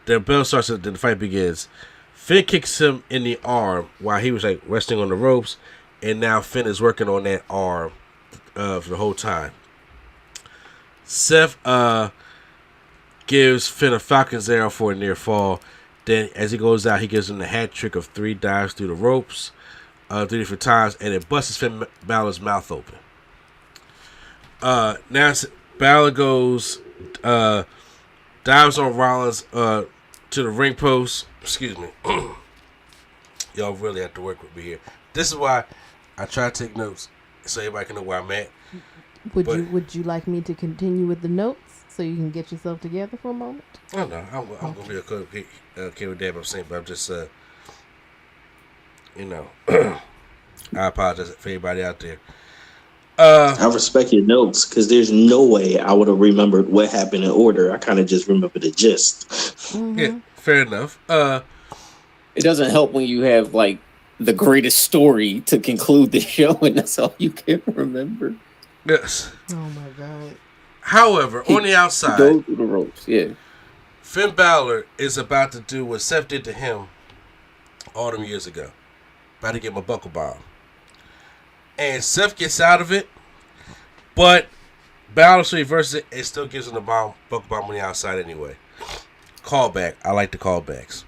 The bell starts, then the fight begins. Finn kicks him in the arm while he was like resting on the ropes, and now Finn is working on that arm for the whole time. Seth gives Finn a Falcon's Arrow for a near fall. Then, as he goes out, he gives him the hat trick of 3 dives through the ropes, 3 different times, and it busts Finn Balor's mouth open. Now Balor goes, dives on Rollins to the ring post. Excuse me. Y'all really have to work with me here. This is why I try to take notes so everybody can know where I'm at.
Would you like me to continue with the notes so you can get yourself together for a moment?
Oh no, I'm gonna be okay with that. I'm saying, but I'm just I apologize for everybody out there.
I respect your notes because there's no way I would have remembered what happened in order. I kind of just remember the gist.
Mm-hmm.
Yeah, fair enough.
It doesn't help when you have like the greatest story to conclude the show, and that's all you can remember.
Yes.
Oh my god.
However, on the outside,
go through the ropes. Yeah.
Finn Balor is about to do what Seth did to him all them years ago. About to give him a buckle bomb. And Seth gets out of it, but Balor reverses it and still gives him the buckle bomb on the outside anyway. Callback. I like the callbacks.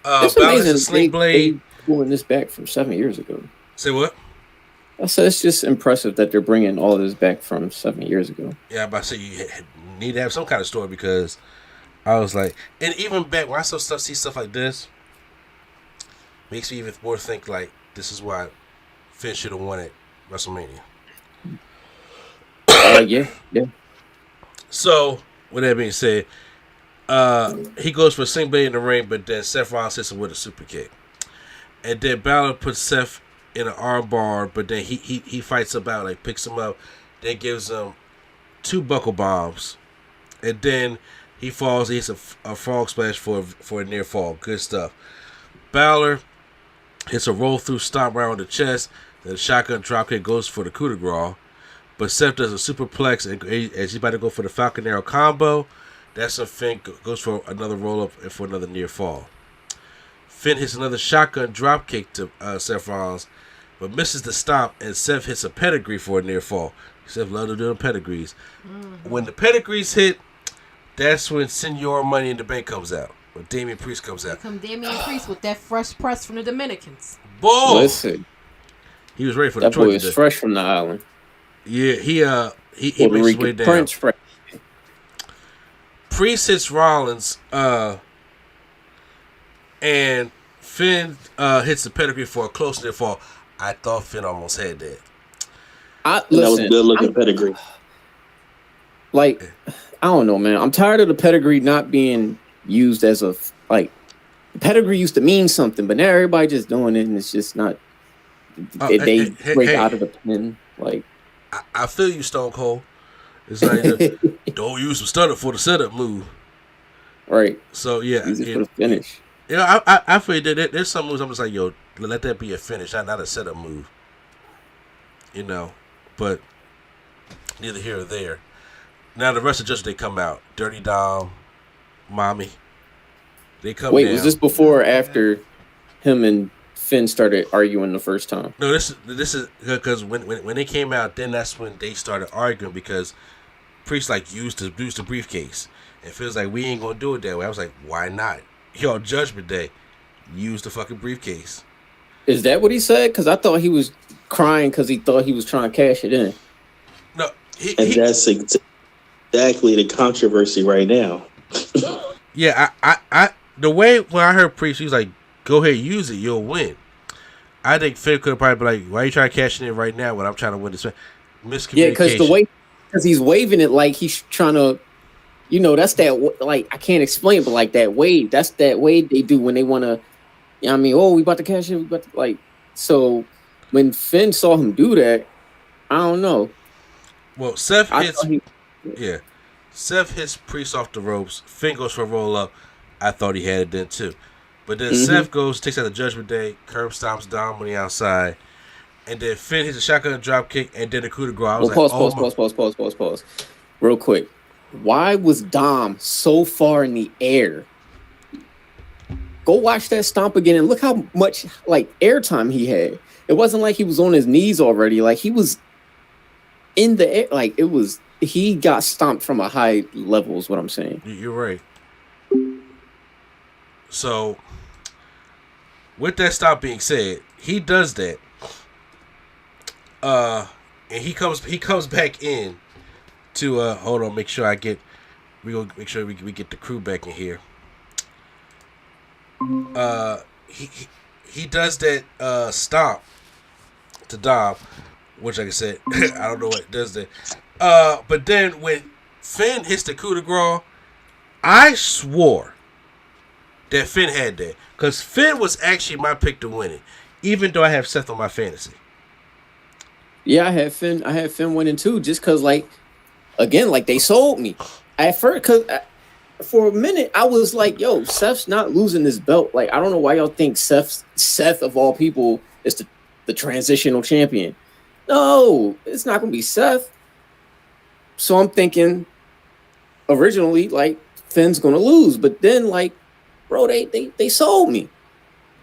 It's
Balor's a
amazing.
sling blade.
Pulling this back from 7 years ago.
Say what?
I said it's just impressive that they're bringing all this back from 7 years ago.
Yeah, I'm about to say you need to have some kind of story because I was like, and even back when I see stuff like this, makes me even more think like this is why Finn should have won at WrestleMania.
Yeah.
So, with that being said, he goes for a sling blade in the ring, but then Seth Rollins hits him with a super kick. And then Balor puts Seth in an arm bar, but then he fights about, like picks him up, then gives him 2 buckle bombs, and then he falls. He hits a frog splash for a near fall. Good stuff. Balor hits a roll through stomp around the chest. Then the shotgun dropkick goes for the coup de grace, but Seth does a superplex, and as he's about to go for the Falcon Arrow combo, that's when Finn goes for another roll up and for another near fall. Finn hits another shotgun dropkick to Seth Rollins, but misses the stomp, and Seth hits a pedigree for a near fall. Seth loves to do the pedigrees. Mm-hmm. When the pedigrees hit, that's when Senor Money in the Bank comes out. When Damian Priest comes out.
Here come Damian Priest with that fresh press from the Dominicans.
Boy!
Listen.
He was ready for
that
the
boy is fresh from the island.
Yeah, he makes his way down.
Prince fresh.
Priest hits Rollins, and Finn hits the pedigree for a close near fall. I thought Finn almost had that.
That was a good looking pedigree.
Like, I don't know, man. I'm tired of the pedigree not being used as a the pedigree used to mean something, but now everybody just doing it, and it's just not. They break out of the pin. Like,
I feel you, Stone Cold. It's like don't use the stunner for the setup move.
Right.
So yeah,
use it for the finish.
Yeah, I feel that there's some moves I'm just like, yo, let that be a finish, not a setup move. But neither here or there. Now the rest of the judges, they come out. Dirty Dom, Mommy. They come
Wait,
down.
was this before or after him and Finn started arguing the first time.
No, this is because when they came out, then that's when they started arguing because Priest like used the briefcase. It feels like we ain't gonna do it that way. I was like, why not? Yo, Judgment Day, use the fucking briefcase.
Is that what he said? Because I thought he was crying because he thought he was trying to cash it in.
No,
that's exactly the controversy right now.
Yeah, I the way when I heard Priest, he was like, "Go ahead, use it, you'll win." I think Finn could have probably been like, "Why are you trying to cash it in right now when I'm trying to win this?" Miscommunication.
Yeah, because he's waving it like he's trying to. You know, that's that, like, I can't explain it, but like that wave, that's that wave they do when they want to, you know what I mean, oh, we about to cash in, we about to, like, so when Finn saw him do that, I don't know.
Well, Seth hits Priest off the ropes, Finn goes for a roll up, I thought he had it then too. But then Seth takes out the Judgment Day, curb stomps Dom on the outside, and then Finn hits a shotgun drop kick, and then the coup de grace. I was
pause. Real quick. Why was Dom so far in the air? Go watch that stomp again and look how much like airtime he had. It wasn't like he was on his knees already. Like he was in the air. Like it was. He got stomped from a high level. Is what I'm saying.
You're right. So, with that stomp being said, he does that. And he comes back in. To hold on, make sure we get the crew back in here. He does that stomp to Dom, which like I said, I don't know what does that. But then when Finn hits the coup de grace, I swore that Finn had that because Finn was actually my pick to win it, even though I have Seth on my fantasy.
Yeah, I had Finn winning too, just because like. Again, like they sold me at first, because for a minute I was like, "Yo, Seth's not losing this belt." Like I don't know why y'all think Seth of all people is the transitional champion. No, it's not gonna be Seth. So I'm thinking originally like Finn's gonna lose, but then like, bro, they sold me.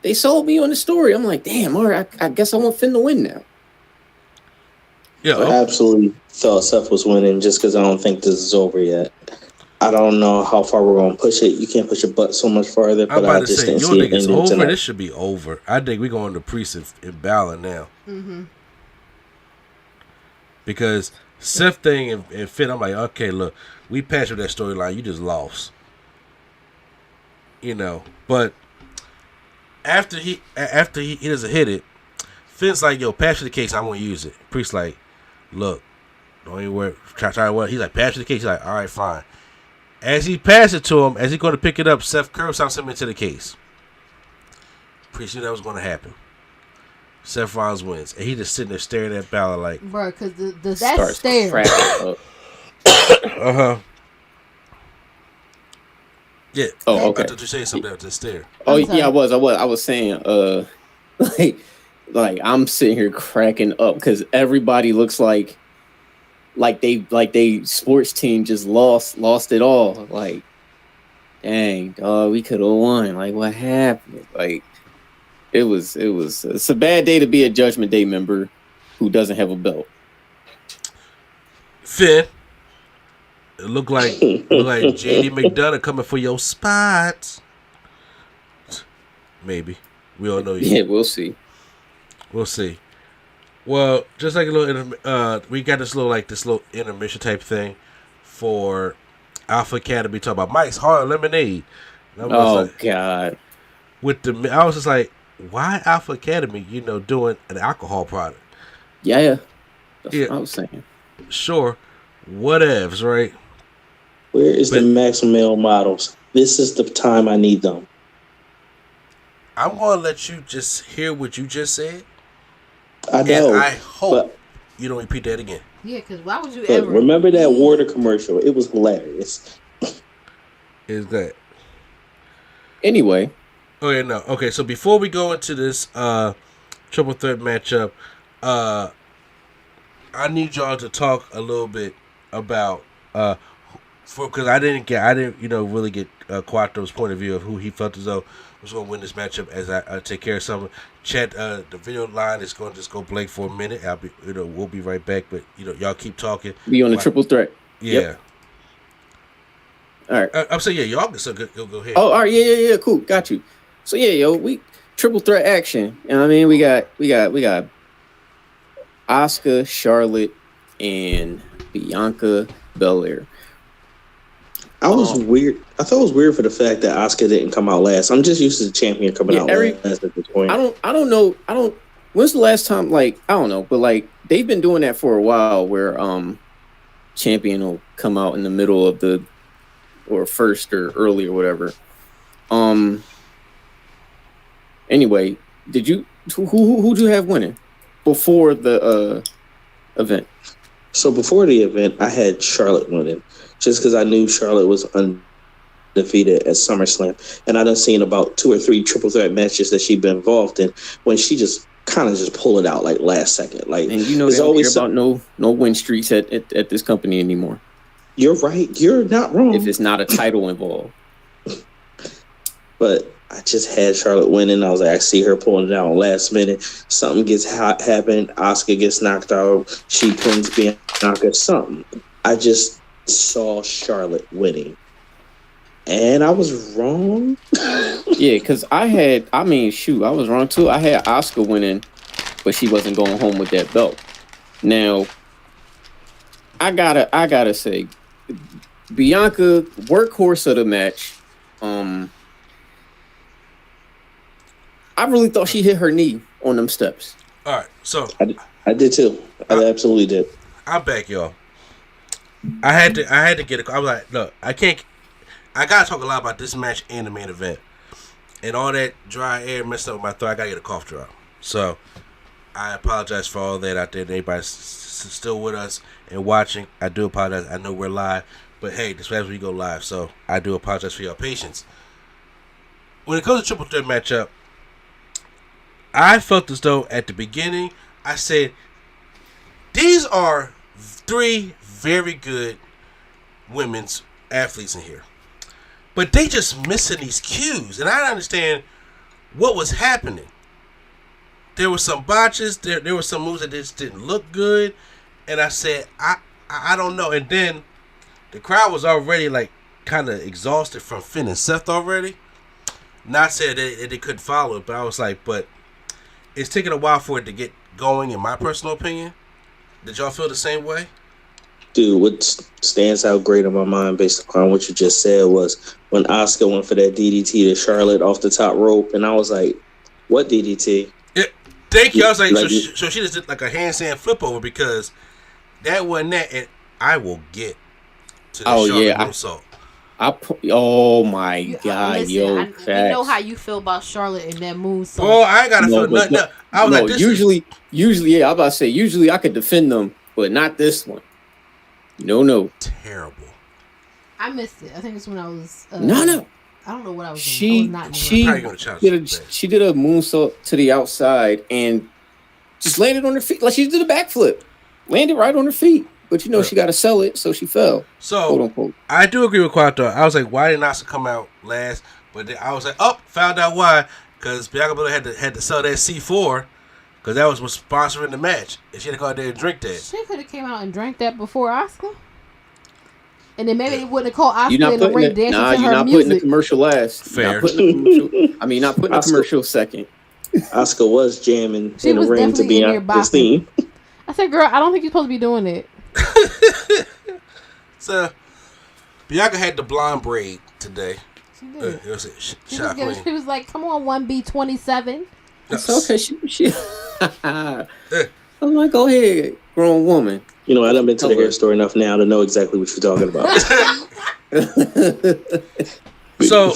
They sold me on the story. I'm like, damn, all right, I guess I want Finn to win now.
Yeah,
I absolutely thought Seth was winning just because I don't think this is over yet. I don't know how far we're going to push it. You can't push your butt so much farther.
I'm about to say, you don't think it's over? Tonight. This should be over. I think we're going to Priest and Balor now. Mm-hmm. Because Seth thing and Finn, I'm like, okay, look, we passed with that storyline. You just lost. You know, but after he doesn't hit it, Finn's like, yo, pass me the case. I won't use it. Priest like, look, don't even worry. Try what? He's like, pass me the case. He's like, all right, fine. As he passes it to him, as he's going to pick it up, Seth curves out something into the case. Priest knew that was going to happen. Seth Rollins wins, and he just sitting there staring at Balor like,
bro, because that stare.
Yeah.
Oh, okay.
I thought you saying something about the stare.
Oh, yeah, I was saying, like I'm sitting here cracking up because everybody looks like they sports team just lost it all. Like, dang, dog, we could have won. Like, what happened? Like, it's a bad day to be a Judgment Day member who doesn't have a belt.
Finn, it look like JD McDonough coming for your spot. Maybe we all know you.
Yeah, we'll see.
We'll see. Well, just like a little, we got this little intermission type thing for Alpha Academy talking about Mike's Hard Lemonade.
God!
I was just like, why Alpha Academy? Doing an alcohol product.
Yeah, that's what I was saying.
Sure, whatevs, right?
Where is the Max Male models? This is the time I need them.
I'm gonna let you just hear what you just said.
I know.
And I hope you don't repeat that again.
Yeah, because why would you ever?
Remember that water commercial? It was hilarious.
Is that?
Anyway.
Oh yeah, no. Okay, so before we go into this triple threat matchup, I need y'all to talk a little bit about because I didn't really get Quattro's point of view of who he felt as though was going to win this matchup. As I take care of something, Chat, the video line is going to just go blank for a minute. We'll be right back, but y'all keep talking.
Be on the triple threat.
Yeah.
Yep. All right.
I'm saying y'all can still go ahead.
Oh, all right, yeah, cool, got you. So we triple threat action. You know what I mean? We got Asuka, Charlotte, and Bianca Belair.
I thought it was weird for the fact that Asuka didn't come out last. I'm just used to the champion coming out last at this point.
I don't know. When's the last time? I don't know, but they've been doing that for a while, where champion will come out in the middle of or first or early or whatever. Anyway, who'd you have winning before the event?
So before the event, I had Charlotte winning, just because I knew Charlotte was undefeated at SummerSlam, and I done seen about 2 or 3 triple threat matches that she'd been involved in when she just kind of just pull it out last second. And
there's always about no win streaks at this company anymore.
You're right. You're not wrong.
If it's not a title involved.
But I just had Charlotte winning. I was like, I see her pulling it out last minute. Something gets happened. Asuka gets knocked out. She pins Bianca. Something. I just saw Charlotte winning. And I was wrong.
Yeah, because I was wrong too. I had Asuka winning, but she wasn't going home with that belt. Now, I gotta say, Bianca, workhorse of the match. I really thought she hit her knee on them steps.
All right, so
I did too. I absolutely did.
I'm back, y'all. I had to get I was like, look, I gotta talk a lot about this match and the main event, and all that dry air messed up with my throat. I gotta get a cough drop. So I apologize for all that out there. Everybody's still with us and watching. I do apologize. I know we're live, but hey, this is where we go live. So I do apologize for your patience. When it comes to triple threat matchup, I felt as though at the beginning I said these are 3 very good women's athletes in here, but they just missing these cues, and I don't understand what was happening. There were some botches. There were some moves that just didn't look good, and I said I don't know. And then the crowd was already kind of exhausted from Finn and Seth already. Not saying that they couldn't follow it, but I was like, but it's taking a while for it to get going, in my personal opinion. Did y'all feel the same way?
Dude, what stands out great in my mind based upon what you just said was when Asuka went for that DDT to Charlotte off the top rope, and I was like, what DDT?
Yeah, thank you. I was like, so she just did a handstand flip over, because that wasn't that, and I will get to the Charlotte moonsault.
Oh my God,
listen,
yo!
I know how you feel about Charlotte and that moonsault.
Oh, I ain't gotta feel nothing. I was like,
usually, yeah, I'm about to say, usually I could defend them, but not this one. No.
Terrible.
I missed it. I think it's when I was.
No.
I don't know what I was.
She did a moonsault to the outside and just landed on her feet like she did a backflip. Landed right on her feet. But she got to sell it, so she fell.
So,
quote unquote.
I do agree with Quattro. I was like, why didn't Asuka come out last? But then I was like, found out why. Because Bianca Belair had to sell that C4, because that was what's sponsoring the match. And she had to go out there and drink that.
She could have came out and drank that before Asuka. And then maybe they wouldn't have called Asuka in the ring dancing to her music.
You're not putting the commercial last.
Fair.
Not putting the commercial second.
Asuka was jamming in the ring to Bianca's theme.
I said, girl, I don't think you're supposed to be doing it.
So Bianca had the blonde braid today.
She did.
It was
she was like, "Come on, 1B27."
It's okay. She I'm like, go ahead, grown woman.
I done been to the hair store enough now to know exactly what you're talking about.
So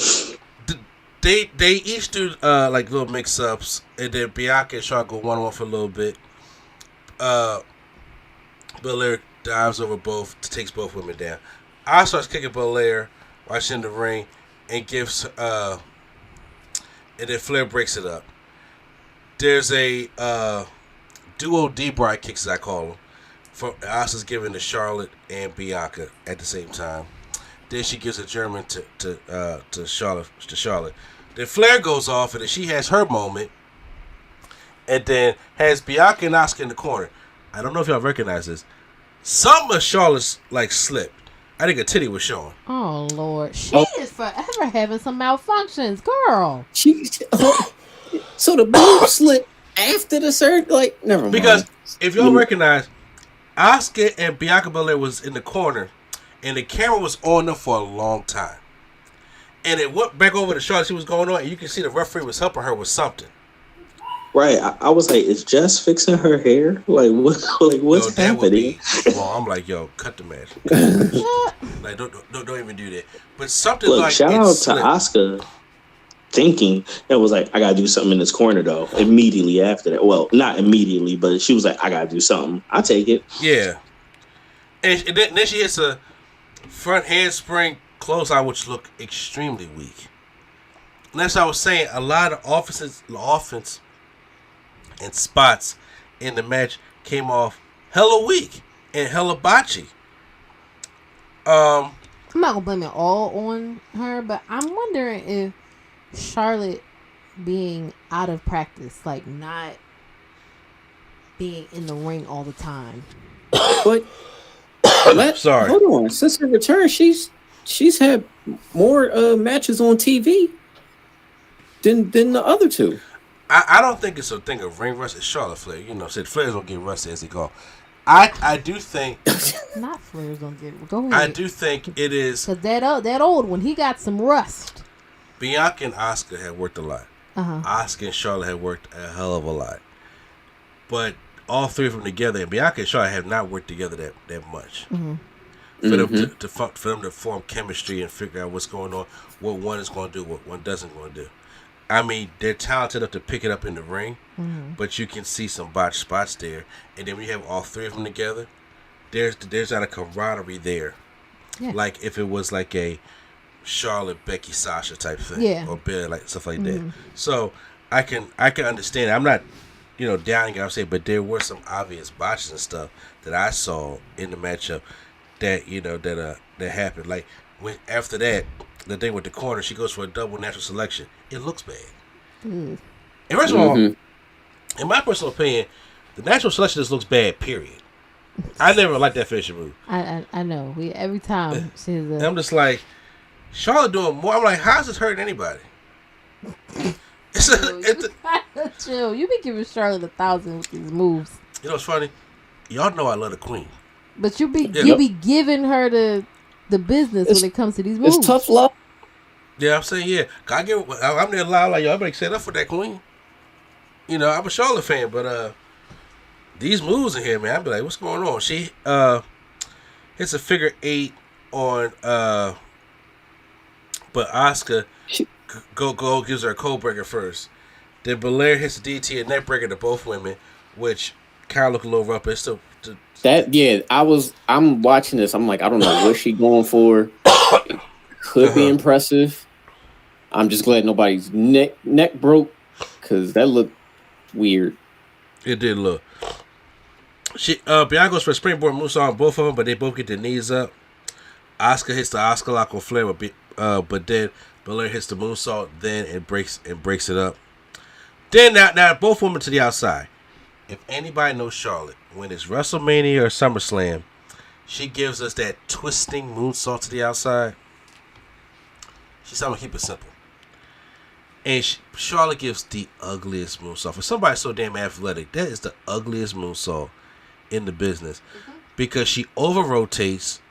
they each do little mix ups, and then Bianca and Charlotte go 1-1 for a little bit. Belair dives over takes both women down. I starts kicking Belair while she's in the ring, and gives and then Flair breaks it up. There's a duo D-Bry kicks, as I call them. Asuka's giving to Charlotte and Bianca at the same time. Then she gives a German to Charlotte. Then Flair goes off, and then she has her moment, and then has Bianca and Asuka in the corner. I don't know if y'all recognize this. Some of Charlotte's like slipped. I think a titty was showing.
Oh Lord, she is forever having some malfunctions, girl.
So the boob slipped after the surgery. Like, never mind.
Because if y'all recognize, Asuka and Bianca Belair was in the corner, and the camera was on them for a long time, and it went back over to Charlotte. She was going on, and you can see the referee was helping her with something.
Right, I was like, is Jess fixing her hair? Like, what? Like, what's happening?
Well, I'm like, yo, cut the match. Like, don't even do that. But something
Look,
like
shout out to Asuka thinking it was like, I gotta do something in this corner though. Immediately after that, well, not immediately, but she was like, I gotta do something. I take it.
Yeah, and then she hits a front handspring clothesline, which looked extremely weak. And that's what I was saying. A lot of offense and spots in the match came off hella weak and hella botchy.
I'm not gonna blame it all on her, but I'm wondering if Charlotte being out of practice, like not being in the ring all the time.
But
sorry,
hold on. Since her return, she's had more matches on TV than the other two.
I don't think it's a thing of ring rust. It's Charlotte Flair. You know, said Flair's gonna get rusty as he go. I do think
not Flair's gonna get. Go ahead.
I do think it is
because that old one, he got some rust.
Bianca and Asuka had worked a lot. Asuka and Charlotte had worked a hell of a lot, but all three of them together, and Bianca and Charlotte have not worked together that much. For them to form chemistry and figure out what's going on, what one is going to do, what one doesn't going to do. I mean, they're talented enough to pick it up in the ring, but you can see some botched spots there. And then when you have all three of them together, there's not a camaraderie there. Yeah. Like if it was like a Charlotte, Becky, Sasha type thing, or Bill, like stuff like that. So I can understand. I'm not, downing it. I'm saying, but there were some obvious botches and stuff that I saw in the matchup that that happened. Like when after that. The thing with the corner, she goes for a double natural selection. It looks bad. And first of all, in my personal opinion, the natural selection just looks bad, period. I never liked that finishing move.
I know. Every time she's
I'm just like, Charlotte doing more. I'm like, how's this hurting anybody?
Chill. You be giving Charlotte 1,000 with these moves.
You know what's funny? Y'all know I love the queen.
But you be giving her the business when it comes to these moves.
It's tough love.
Yeah, I'm saying, yeah. I'm there loud like, y'all better set up for that queen. I'm a Charlotte fan, but these moves in here, man, I'd be like, what's going on? She hits a figure 8 on but Asuka go gives her a cold breaker first. Then Belair hits a DT and neck breaker to both women, which kind of look a little rough, but it's still I'm watching this. I'm like, I don't know what she going for. Could be impressive. I'm just glad nobody's neck broke because that looked weird. It did look. Bianca goes for a springboard moonsault on both of them, but they both get their knees up. Asuka hits the Asuka lock on Flair, but then Belair hits the moonsault, then it breaks it up. Then now both women to the outside. If anybody knows Charlotte, when it's WrestleMania or SummerSlam, she gives us that twisting moonsault to the outside. She's trying to keep it simple. And Charlotte gives the ugliest moonsault. For somebody so damn athletic, that is the ugliest moonsault in the business. Because she over-rotates.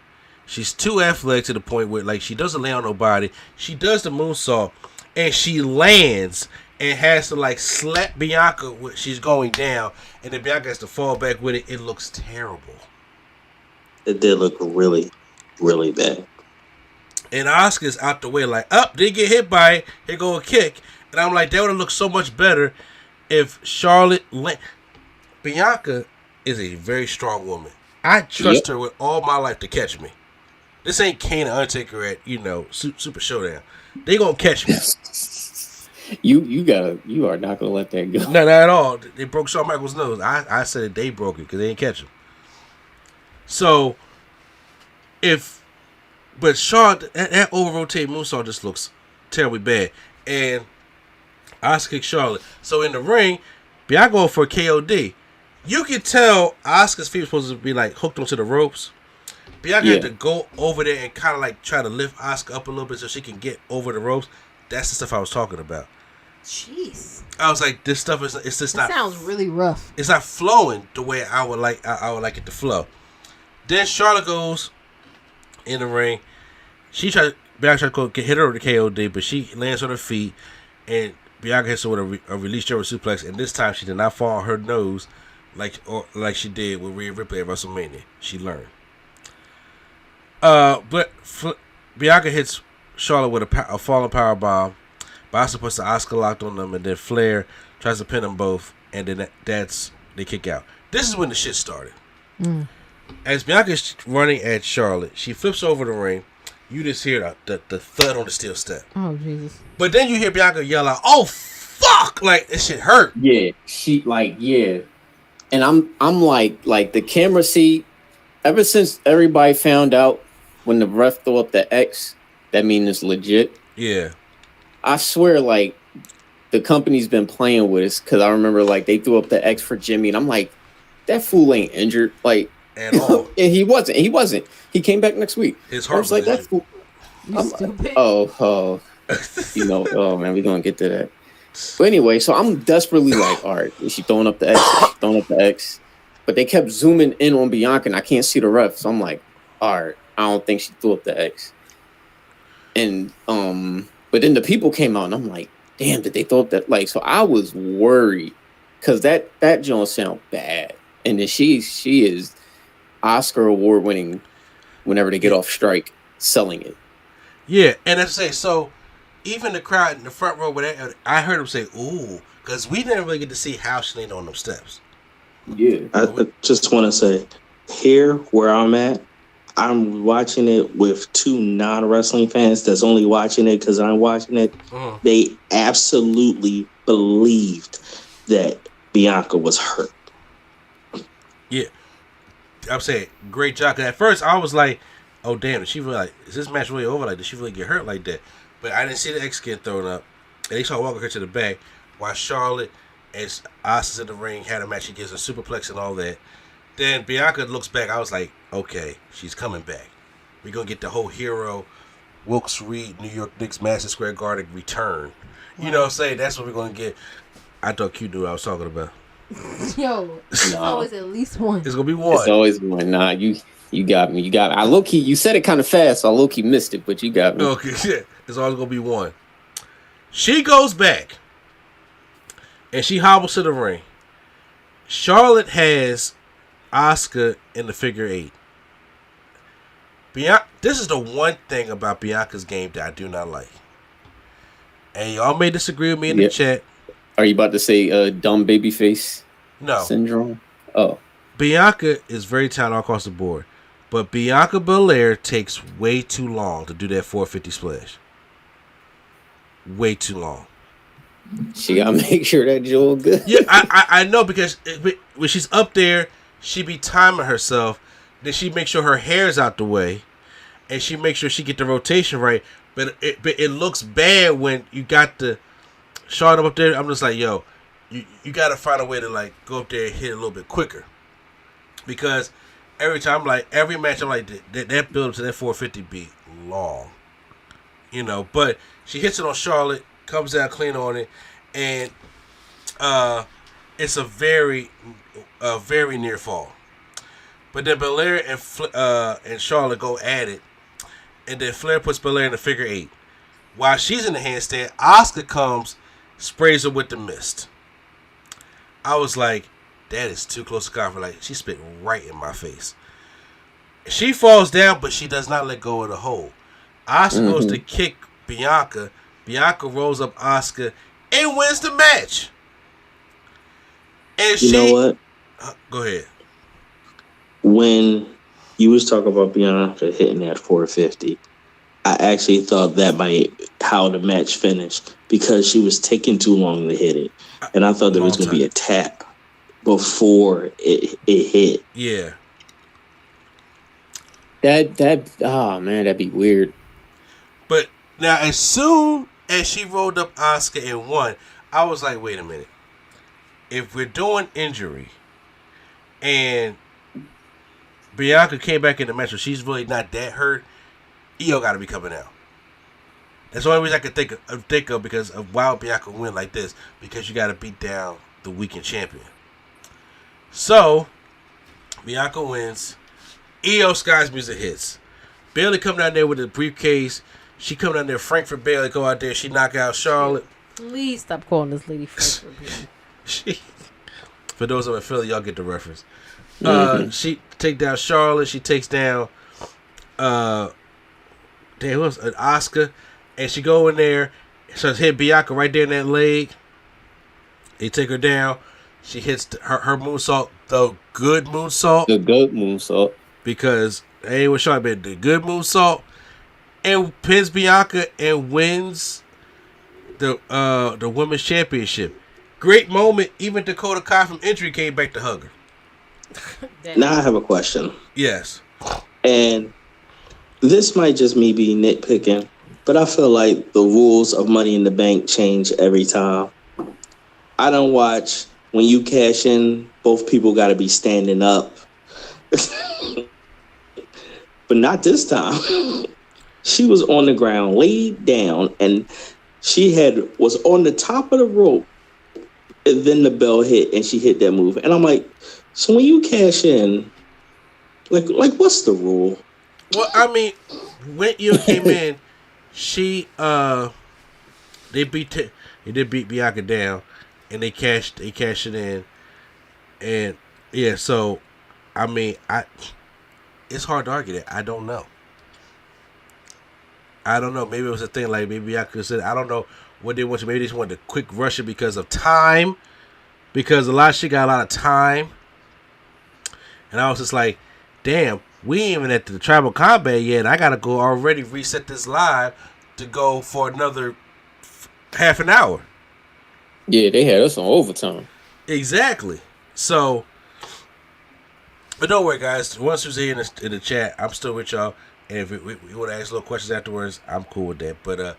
She's too athletic to the point where, like, she doesn't lay on nobody. She does the moonsault, and she lands and has to, like, slap Bianca when she's going down, and then Bianca has to fall back with it. It looks terrible.
It did look really, really bad.
And Asuka's out the way, like, didn't get hit by it. Here go a kick. And I'm like, that would have looked so much better if Charlotte... Bianca is a very strong woman. I trust her with all my life to catch me. This ain't Kane and Undertaker at, Super Showdown. They gonna catch me.
You are not gonna let that go.
No, not at all. They broke Shawn Michaels' nose. I said they broke it because they didn't catch him. So, if But Charlotte, that over-rotating moonsault just looks terribly bad. And Asuka kicked Charlotte. So in the ring, Bianca going for a KOD. You can tell Asuka's feet was supposed to be like hooked onto the ropes. Bianca had to go over there and kind of like try to lift Asuka up a little bit so she can get over the ropes. That's the stuff I was talking about.
Jeez.
I was like, this stuff is it's just
that
not.
Sounds really rough.
It's not flowing the way I would like. I would like it to flow. Then Charlotte goes in the ring. Bianca tried to hit her with the KOD, but she lands on her feet, and Bianca hits her with a release German suplex. And this time she did not fall on her nose like she did with Rhea Ripley at WrestleMania. She learned. But Bianca hits Charlotte with a falling power bomb. Baszler puts the Asuka locked on them, and then Flair tries to pin them both, and then they kick out. This is when the shit started. As Bianca's running at Charlotte, she flips over the ring. You just hear the thud on the steel step.
Oh, Jesus.
But then you hear Bianca yell out, "Oh, fuck!" Like, this shit hurt.
Yeah, And I'm like the camera ever since everybody found out when the ref threw up the X, that means it's legit.
Yeah. I
swear, like, the company's been playing with us, because I remember, like, they threw up the X for Jimmy, and I'm like, that fool ain't injured. Like,
at all.
And he wasn't. He came back next week.
His heart was
like,
injured.
that fool.
Stupid.
Oh, oh, man, we're going to get to that. But anyway, so I'm desperately like, all right, is she throwing up the X? She's throwing up the X. But they kept zooming in on Bianca, and I can't see the ref. So I'm like, all right, I don't think she threw up the X. And, but then the people came out, and I'm like, damn, did they throw up that? Like, so I was worried, because that joint sound bad. And then she is Oscar award winning whenever they get off strike, selling it.
Yeah, and I say, so even the crowd in the front row, I heard them say, ooh, because we didn't really get to see how she landed on them steps.
Yeah.
I just want to say, here where I'm at, I'm watching it with two non-wrestling fans that's only watching it because I'm watching it. They absolutely believed that Bianca was hurt.
Yeah. I'm saying, great job. Because at first, I was like, oh, damn, is this match really over? Like, did she really get hurt like that? But I didn't see the X get thrown up. And they started walking her to the back while Charlotte and Asuka's in the ring had a match. She gives a superplex and all that. Then Bianca looks back. I was like, okay, she's coming back. We're going to get the whole hero, Wilkes Reed, New York Knicks, Madison Square Garden return. You know what I'm saying? That's what we're going to get. I thought Q knew what I was talking about.
Yo, it's always at least one.
It's going to be one.
It's always one. Nah, you got me. You got me. I low-key, you said it kind of fast, so I low-key missed it, but you got me.
Okay, yeah. It's always going to be one. She goes back, and she hobbles to the ring. Charlotte has Asuka in the figure 8. This is the one thing about Bianca's game that I do not like. And y'all may disagree with me in the chat.
Are you about to say dumb babyface syndrome? Oh.
Bianca is very talented all across the board. But Bianca Belair takes way too long to do that 450 splash. Way too long.
She gotta make sure that Joel good.
Yeah, I know, because when she's up there, she be timing herself. Then she makes sure her hair's out the way, and she makes sure she get the rotation right. But it looks bad when you got the Charlotte up there. I'm just like, yo, you got to find a way to like go up there and hit it a little bit quicker, because every match I'm like that build up to that 450 be long, you know. But she hits it on Charlotte, comes down clean on it, and it's a very near fall. But then Belair and Charlotte go at it, and then Flair puts Belair in the figure 8. While she's in the handstand, Asuka comes, sprays her with the mist. I was like, that is too close to comfort. Like, she spit right in my face. She falls down, but she does not let go of the hold. Asuka goes to kick Bianca. Bianca rolls up Asuka and wins the match. And
you know what?
Go ahead.
When you was talking about Bianca hitting that 450, I actually thought that might how the match finished, because she was taking too long to hit it. And I thought there was going to be a tap before it hit.
Yeah.
Oh man, that'd be weird.
But now, as soon as she rolled up Asuka and won, I was like, wait a minute. If we're doing injury and Bianca came back in the match, so she's really not that hurt, Io got to be coming out. That's the only reason I could think of because of why Bianca win like this, because you got to beat down the weakened champion. So, Bianca wins. Io Sky's music hits. Bayley come down there with the briefcase. She come down there, Frankfurt Bayley go out there. She knock out Charlotte.
Please stop calling this lady Frankfurt Bayley.
For those of in Philly, y'all get the reference. She take down Charlotte. She takes down Asuka. And she go in there. So it's hit Bianca right there in that leg. They take her down. She hits her moonsault, the good moonsault.
The good moonsault.
Because ain't what Charlotte been the good moonsault. And pins Bianca and wins the women's championship. Great moment. Even Dakota Kai from injury came back to hug her.
Now I have a question.
Yes.
And this might just me be nitpicking, but I feel like the rules of Money in the Bank change every time. I don't watch when you cash in, both people got to be standing up. But not this time. She was on the ground, laid down, and she was on the top of the rope, and then the bell hit, and she hit that move. And I'm like, so when you cash in, like what's the rule?
Well, I mean, when Io came in, they did beat Bianca down, and they cashed it in, and yeah. So, I mean, it's hard to argue that. I don't know. Maybe it was a thing like maybe I could say I don't know what they want to. Maybe they just wanted to quick rush it because of time, because she got a lot of time, and I was just like, damn, we ain't even at the tribal combat yet. I gotta go already reset this live to go for another half an hour.
Yeah, they had us on overtime.
Exactly. So, but don't worry, guys. Once who's here in the chat, I'm still with y'all. And if we want to ask little questions afterwards, I'm cool with that. But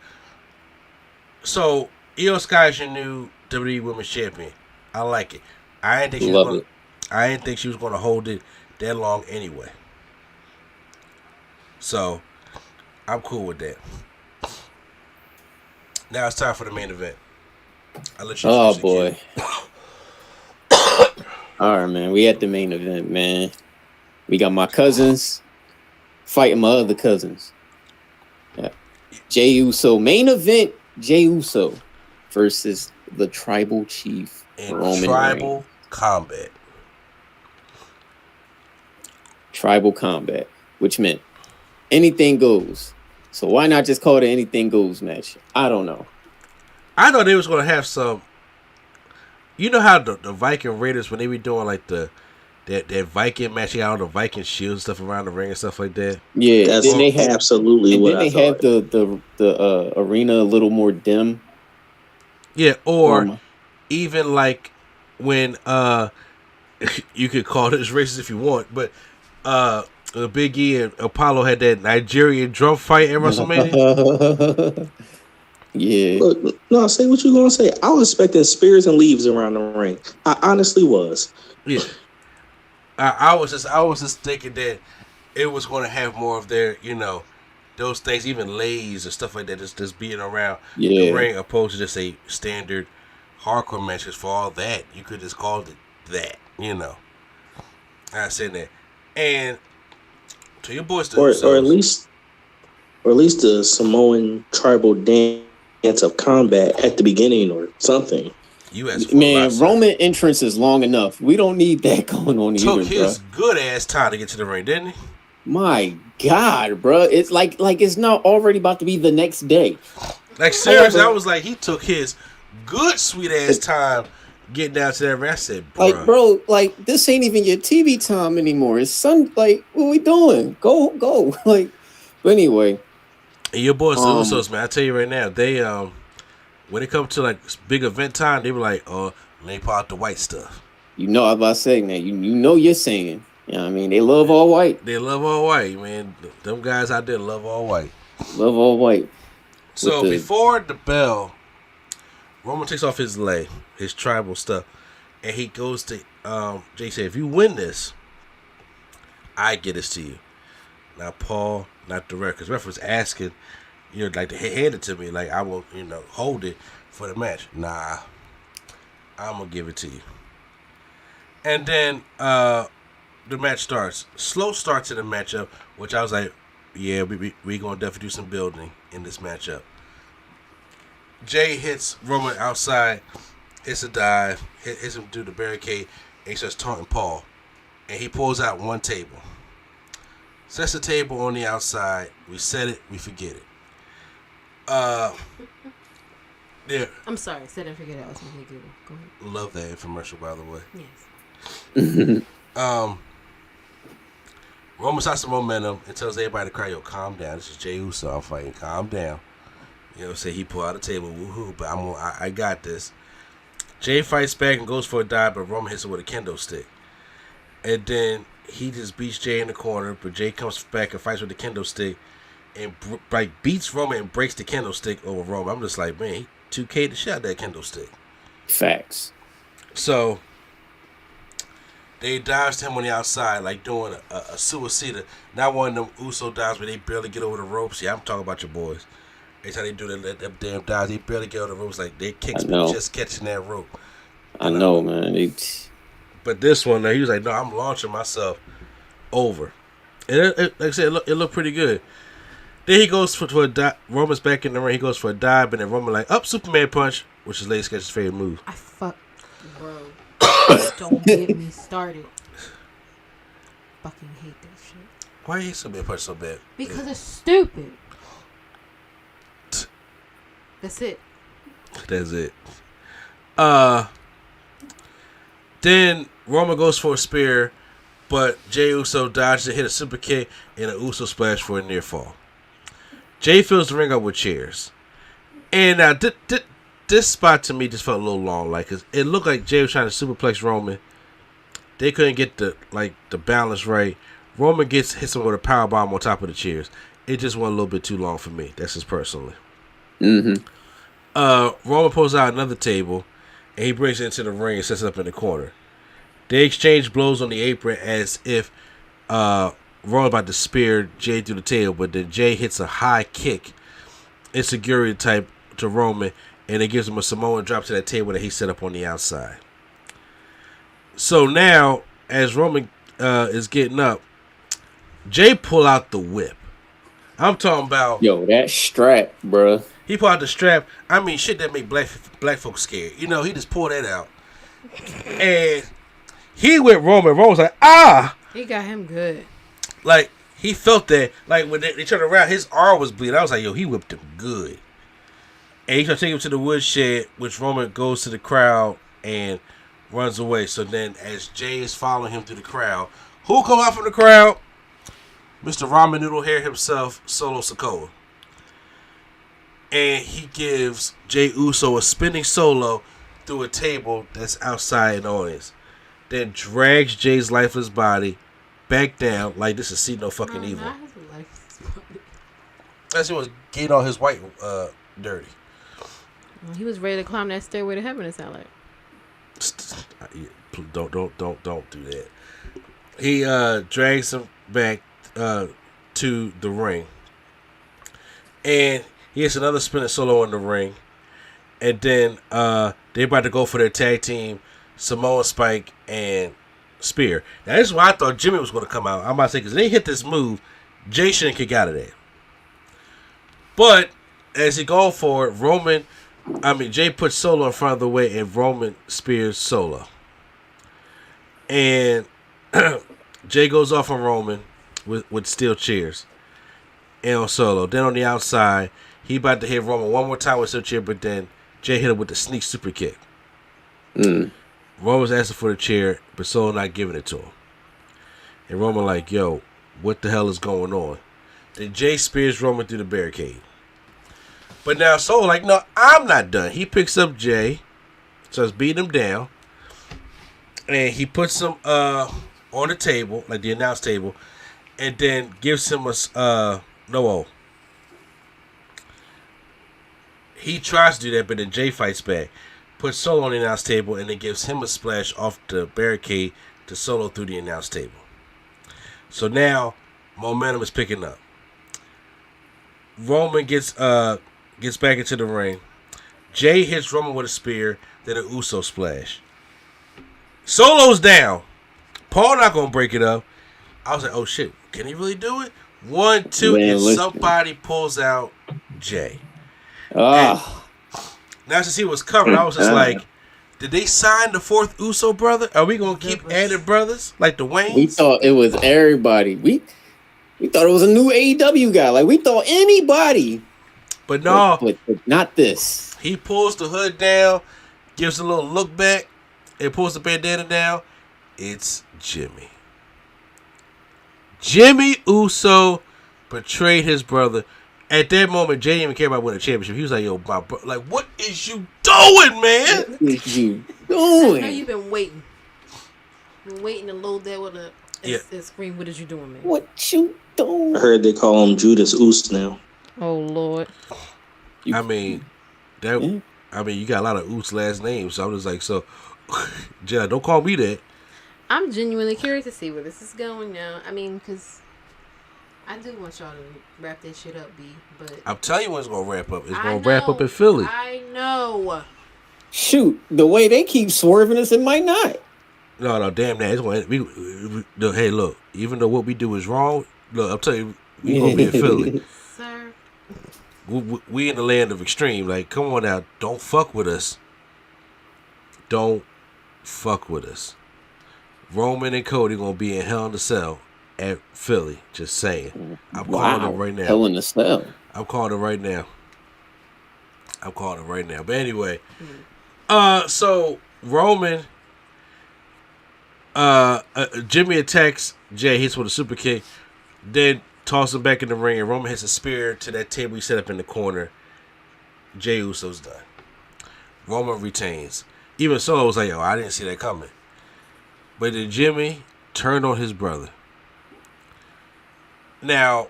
so Io Sky is your new WWE Women's Champion. I like it. I didn't think she was going to hold it that long anyway. So I'm cool with that. Now it's time for the main event. I'll let you.
Oh boy. All right, man. We at the main event, man. We got my cousins fighting my other cousins. Yeah. JEY USO. Main event, JEY USO versus the Tribal Chief.
In Tribal Combat.
Tribal Combat, which meant anything goes. So why not just call it an anything goes match? I don't know.
I thought they was going to have some... You know how the Viking Raiders, when they be doing like that Viking match, they got all the Viking shields stuff around the ring and stuff like that.
Yeah,
that's absolutely what I thought.
And then they have the arena a little more dim.
Yeah, or even like when you could call this racist if you want, but Big E and Apollo had that Nigerian drum fight at WrestleMania.
Yeah.
Look, no, say what you gonna say. I was expecting spears and leaves around the ring. I honestly was.
Yeah. I was just thinking that it was going to have more of their, those things, even lays and stuff like that, just being around the ring, opposed to just a standard hardcore matches. For all that, you could just call it that, I said that, and to your boys,
or at least the Samoan tribal dance of combat at the beginning or something.
Man, Roman entrance is long enough. We don't need that going on either, bro.
Took his good ass time to get to the ring, didn't he?
My God, bro. It's like it's not already about to be the next day.
Like, seriously, I was like, he took his good sweet ass time getting down to that ring. I said,
bro, this ain't even your TV time anymore. It's what we doing? Go. But anyway.
And your boys, the Usos, man, I tell you right now, they when it comes to big event time, they were like, let me pull out the white stuff.
I was about to say, man, you know you're saying. Yeah, I mean, they love all white.
They love all white, man. Them guys out there love all white.
Love all white.
So before the bell, Roman takes off his leg, his tribal stuff, and he goes to Jay said, if you win this, I get this to you. Now Paul, not the ref, because ref was asking, like to hand it to me, like I will, hold it for the match. Nah, I'm gonna give it to you. And then the match starts. Slow start to the matchup, which I was like, yeah, we gonna definitely do some building in this matchup. Jay hits Roman outside, hits a dive, hits him through the barricade, and he starts taunting Paul. And he pulls out one table. Sets the table on the outside. We set it, we forget it. Yeah.
I'm sorry, set it and forget it. I was making Google. Go ahead.
Love that infomercial, by the way.
Yes.
Roman starts some momentum and tells everybody to cry, yo, calm down. This is Jey Uso. I'm fighting. Calm down. Say he pulled out a table, woohoo, but I got this. Jay fights back and goes for a dive, but Roman hits him with a kendo stick. And then he just beats Jay in the corner, but Jay comes back and fights with the kendo stick and beats Roman and breaks the kendo stick over Roman. I'm just like, man, he 2K'd the shit out of that kendo stick.
Facts.
So they dives to him on the outside, like doing a suicida. Not one of them Uso dives where they barely get over the ropes. Yeah, I'm talking about your boys. Every time they do them damn dives, they barely get over the ropes. Like, their kicks just catching that rope.
I know, man.
But this one, he was like, no, I'm launching myself over. And like I said, it looked pretty good. Then he goes for a dive. Roman's back in the ring. He goes for a dive, and then Roman like, up Superman punch, which is Lady Sketch's favorite move.
Bro. Don't get me started. Fucking hate that shit.
Why you hate Superman punch so bad?
Because it's stupid. That's it.
That's it. Then Roman goes for a spear, but Jey Uso dodges and hit a super kick and an Uso splash for a near fall. Jay fills the ring up with chairs. And now this spot to me just felt a little long, like, cause it looked like Jay was trying to superplex Roman. They couldn't get the balance right. Roman hits him with a power bomb on top of the chairs. It just went a little bit too long for me. That's just personally.
Mm-hmm.
Roman pulls out another table, and he brings it into the ring and sets it up in the corner. They exchange blows on the apron as if Roman about to spear Jay through the table, but then Jay hits a high kick, insecurity type to Roman, and it gives him a Samoan drop to that table that he set up on the outside. So now, as Roman is getting up, Jay pull out the whip. I'm talking about...
Yo, that strap, bruh.
He pulled out the strap. I mean, shit that make black folks scared. He just pulled that out. And he went Roman. Roman was like, ah!
He got him good.
Like, he felt that. Like, when they turned around, his arm was bleeding. I was like, yo, he whipped him good. And he tried to take him to the woodshed, which Roman goes to the crowd and runs away. So then, as Jay is following him through the crowd, who come out from the crowd? Mr. Ramen Noodle Hair himself, Solo Sikoa. And he gives Jey Uso a spinning solo through a table that's outside in the audience. Then drags Jay's lifeless body back down like this is See No Fucking Evil. As he was getting all his white dirty.
Well, he was ready to climb that stairway to heaven, it sounded like.
Don't do that. He drags him back to the ring. And he has another spinning solo in the ring. And then they're about to go for their tag team, Samoa Spike and Spear. Now, this is why I thought Jimmy was going to come out. I'm about to say, because they hit this move, Jay shouldn't kick out of there. But as he go for it, Jay puts Solo in front of the way and Roman spears Solo. And Jay goes off on Roman with steel chairs and on Solo. Then on the outside, he about to hit Roman one more time with steel chair, but then Jay hit him with the sneak super kick. Roman's asking for the chair, but Solo not giving it to him. And Roman like, yo, what the hell is going on? Then Jay spears Roman through the barricade. But now Solo like, no, I'm not done. He picks up Jay, starts beating him down, and he puts him on the table, like the announce table, and then gives him a no. He tries to do that, but then Jay fights back. Puts Solo on the announce table, and then gives him a splash off the barricade to Solo through the announce table. So now momentum is picking up. Roman gets back into the ring. Jay hits Roman with a spear, then an Uso splash. Solo's down. Paul not gonna break it up. I was like, oh shit, can he really do it? 1, 2, and somebody pulls out Jay. Now since he was covered, I was just like, did they sign the 4th Uso brother? Are we gonna keep adding brothers like the Waynes?
We thought it was everybody. We thought it was a new AEW guy. Like we thought anybody.
But no,
but not this.
He pulls the hood down, gives a little look back, and pulls the bandana down. It's Jimmy. Jimmy Uso betrayed his brother. At that moment, Jay didn't even care about winning a championship. He was like, yo, my bro, like, what is you doing, man?
What is you doing?
I know you've been waiting. Been waiting to load that with a scream. What is you doing, man?
What you doing?
I heard they call him Judas Oos now.
Oh, Lord.
You got a lot of Oos last names. So I'm just like, Jay, don't call me that.
I'm genuinely curious to see where this is going now. I mean, because I do want y'all to wrap that shit up, B. But
I'm telling you when it's going to wrap up. It's going to wrap up in Philly.
I know.
Shoot, the way they keep swerving us, it might not.
No, damn that. It's going hey, look, even though what we do is wrong, look, I'm telling you, we going to be in Philly.
Sir.
We in the land of extreme. Like, come on now. Don't fuck with us. Don't fuck with us. Roman and Cody going to be in Hell in a Cell at Philly. Just saying. I'm calling it right now.
Hell in a Cell.
I'm calling it right now. But anyway, so Roman, Jimmy attacks Jay, hits with a super kick, then tosses him back in the ring, and Roman hits a spear to that table he set up in the corner. Jey Uso's done. Roman retains. Even Solo was like, yo, I didn't see that coming. But then Jimmy turned on his brother. Now,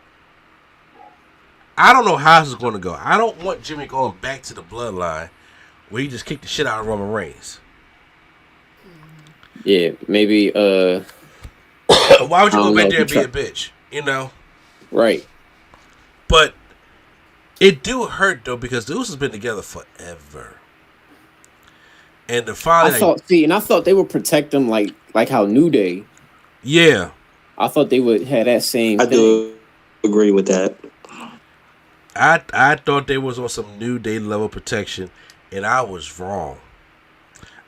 I don't know how this is going to go. I don't want Jimmy going back to the bloodline where he just kicked the shit out of Roman Reigns.
Yeah, maybe.
Why would you go back there and be a bitch? You know?
Right.
But it do hurt, though, because the Usos been together forever. And the father,
I thought they would protect them like how New Day.
Yeah,
I thought they would have that same.
I do agree with that.
I thought they was on some New Day level protection, and I was wrong.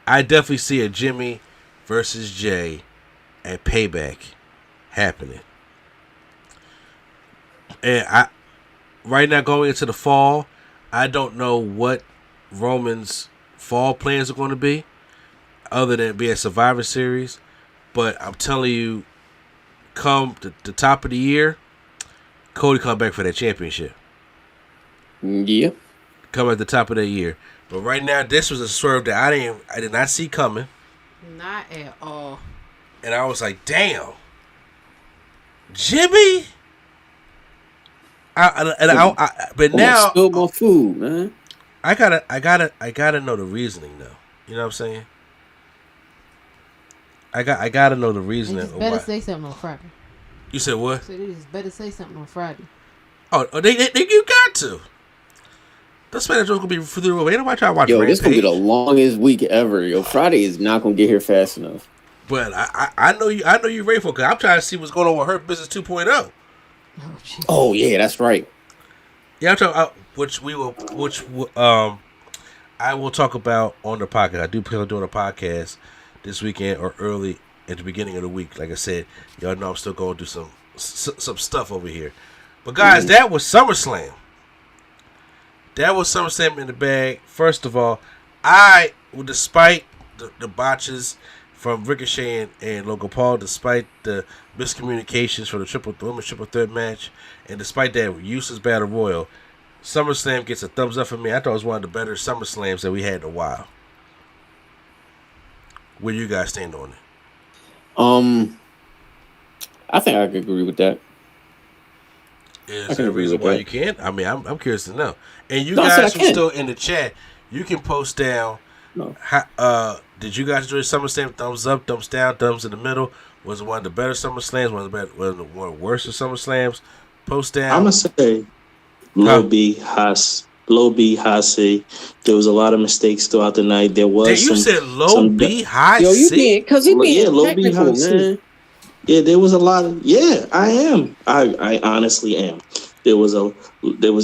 I definitely see a Jimmy versus Jay and Payback happening, and right now going into the fall, I don't know what Roman's fall plans are going to be other than be a Survivor Series, but I'm telling you, come the top of the year, Cody come back for that championship.
Yeah,
come at the top of the year. But right now, this was a swerve that I did not see coming.
Not at all.
And I was like, damn, Jimmy. But now,
spill my food, man.
I gotta know the reasoning though. You know what I'm saying? I gotta know the reasoning.
They just better say something on Friday.
You said what?
So they just better say something on Friday.
Oh, they you got to. The Spanish gonna be through the roof. Ain't nobody trying to watch.
Yo, this gonna be the longest week ever. Yo, Friday is not gonna get here fast enough.
But I know you ready for it, because I'm trying to see what's going on with Hurt Business 2.0.
Oh yeah, that's right.
Yeah, I'm talking I will talk about on the podcast. I do plan on doing a podcast this weekend or early at the beginning of the week. Like I said, y'all know I'm still going to do some stuff over here. But guys, that was SummerSlam. That was SummerSlam in the bag. First of all, despite the botches from Ricochet and Logan Paul, despite the miscommunications for the women's triple threat match, and despite that useless battle royal, SummerSlam gets a thumbs up for me. I thought it was one of the better SummerSlams that we had in a while. Where you guys stand on it?
I think I could agree with that.
Is there a reason why you can't? I mean, I'm curious to know. And you guys who still in the chat, you can post down.
No.
Did you guys enjoy SummerSlam? Thumbs up, thumbs down, thumbs in the middle. Was it one of the better SummerSlams? One of the worst of SummerSlams? Post down.
I'm gonna say low B, high C. There was a lot of mistakes throughout the night. There was.
You said low B, high C.
Yo, you being
low B, high C. Yeah, there was a lot of. Yeah, I am. I honestly am. There was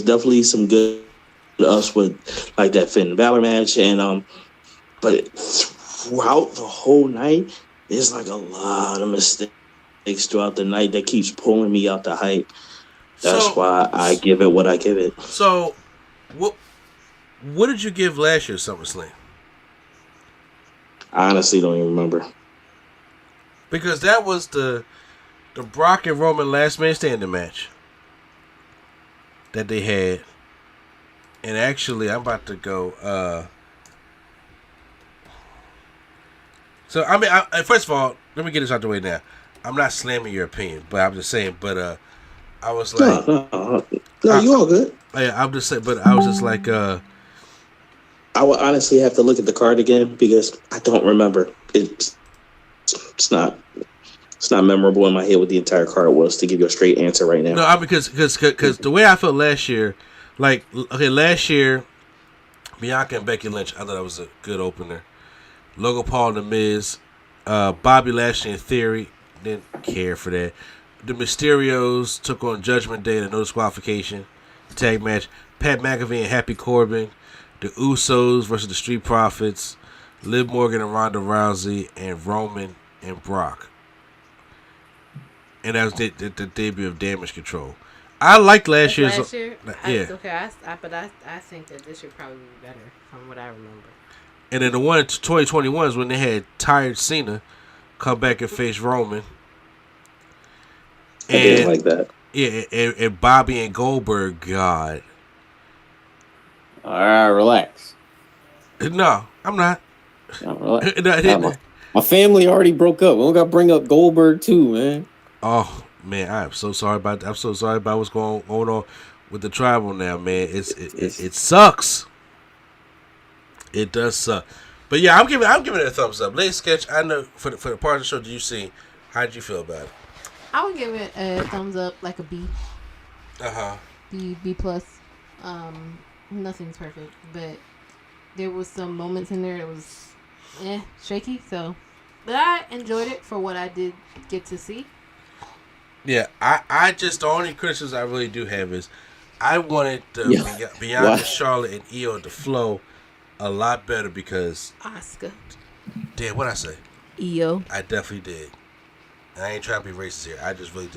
definitely some good us with like that Finn Balor match, and but throughout the whole night, there's like a lot of mistakes throughout the night that keeps pulling me out the hype. That's why I give it what I give it.
So, what did you give last year's SummerSlam?
I honestly don't even remember.
Because that was the Brock and Roman last man standing match that they had. And actually, I'm about to go. So, I mean, first of all, let me get this out the way now. I'm not slamming your opinion, but I'm just saying. But I was like,
no, you all good.
Yeah, I'm just saying. But I was just like,
I would honestly have to look at the card again because I don't remember. It's not memorable in my head what the entire card was to give you a straight answer right now.
No, because the way I felt last year, like last year, Bianca and Becky Lynch, I thought that was a good opener. Logan Paul and The Miz, Bobby Lashley and Theory, didn't care for that. The Mysterios took on Judgment Day in a no disqualification tag match. Pat McAfee and Happy Corbin, the Usos versus the Street Profits, Liv Morgan and Ronda Rousey, and Roman and Brock. And that was the debut of Damage Control. I liked last year's.
Last year?
Yeah.
Okay, but I think that this year probably be better from what I remember.
And then the one in 2021 is when they had tired Cena come back and face Roman.
I didn't like that.
Yeah, and Bobby and Goldberg, God.
All right, relax.
No, I'm not.
No, my family already broke up. We don't got to bring up Goldberg too, man.
Oh man, I'm so sorry about that. I'm so sorry about what's going on with the tribal now, man. It sucks. It does suck. But yeah, I'm giving it a thumbs up. Late sketch. I know for the part of the show that you see, how did you feel about it?
I would give it a thumbs up, like a B. B plus. Nothing's perfect, but there was some moments in there that was shaky. So, but I enjoyed it for what I did get to see.
Yeah, I just the only criticism I really do have is I wanted the Bianca, Charlotte, and Io to flow a lot better because
Asuka.
Damn, what'd I say?
Io.
I definitely did. And I ain't trying to be racist here. I just really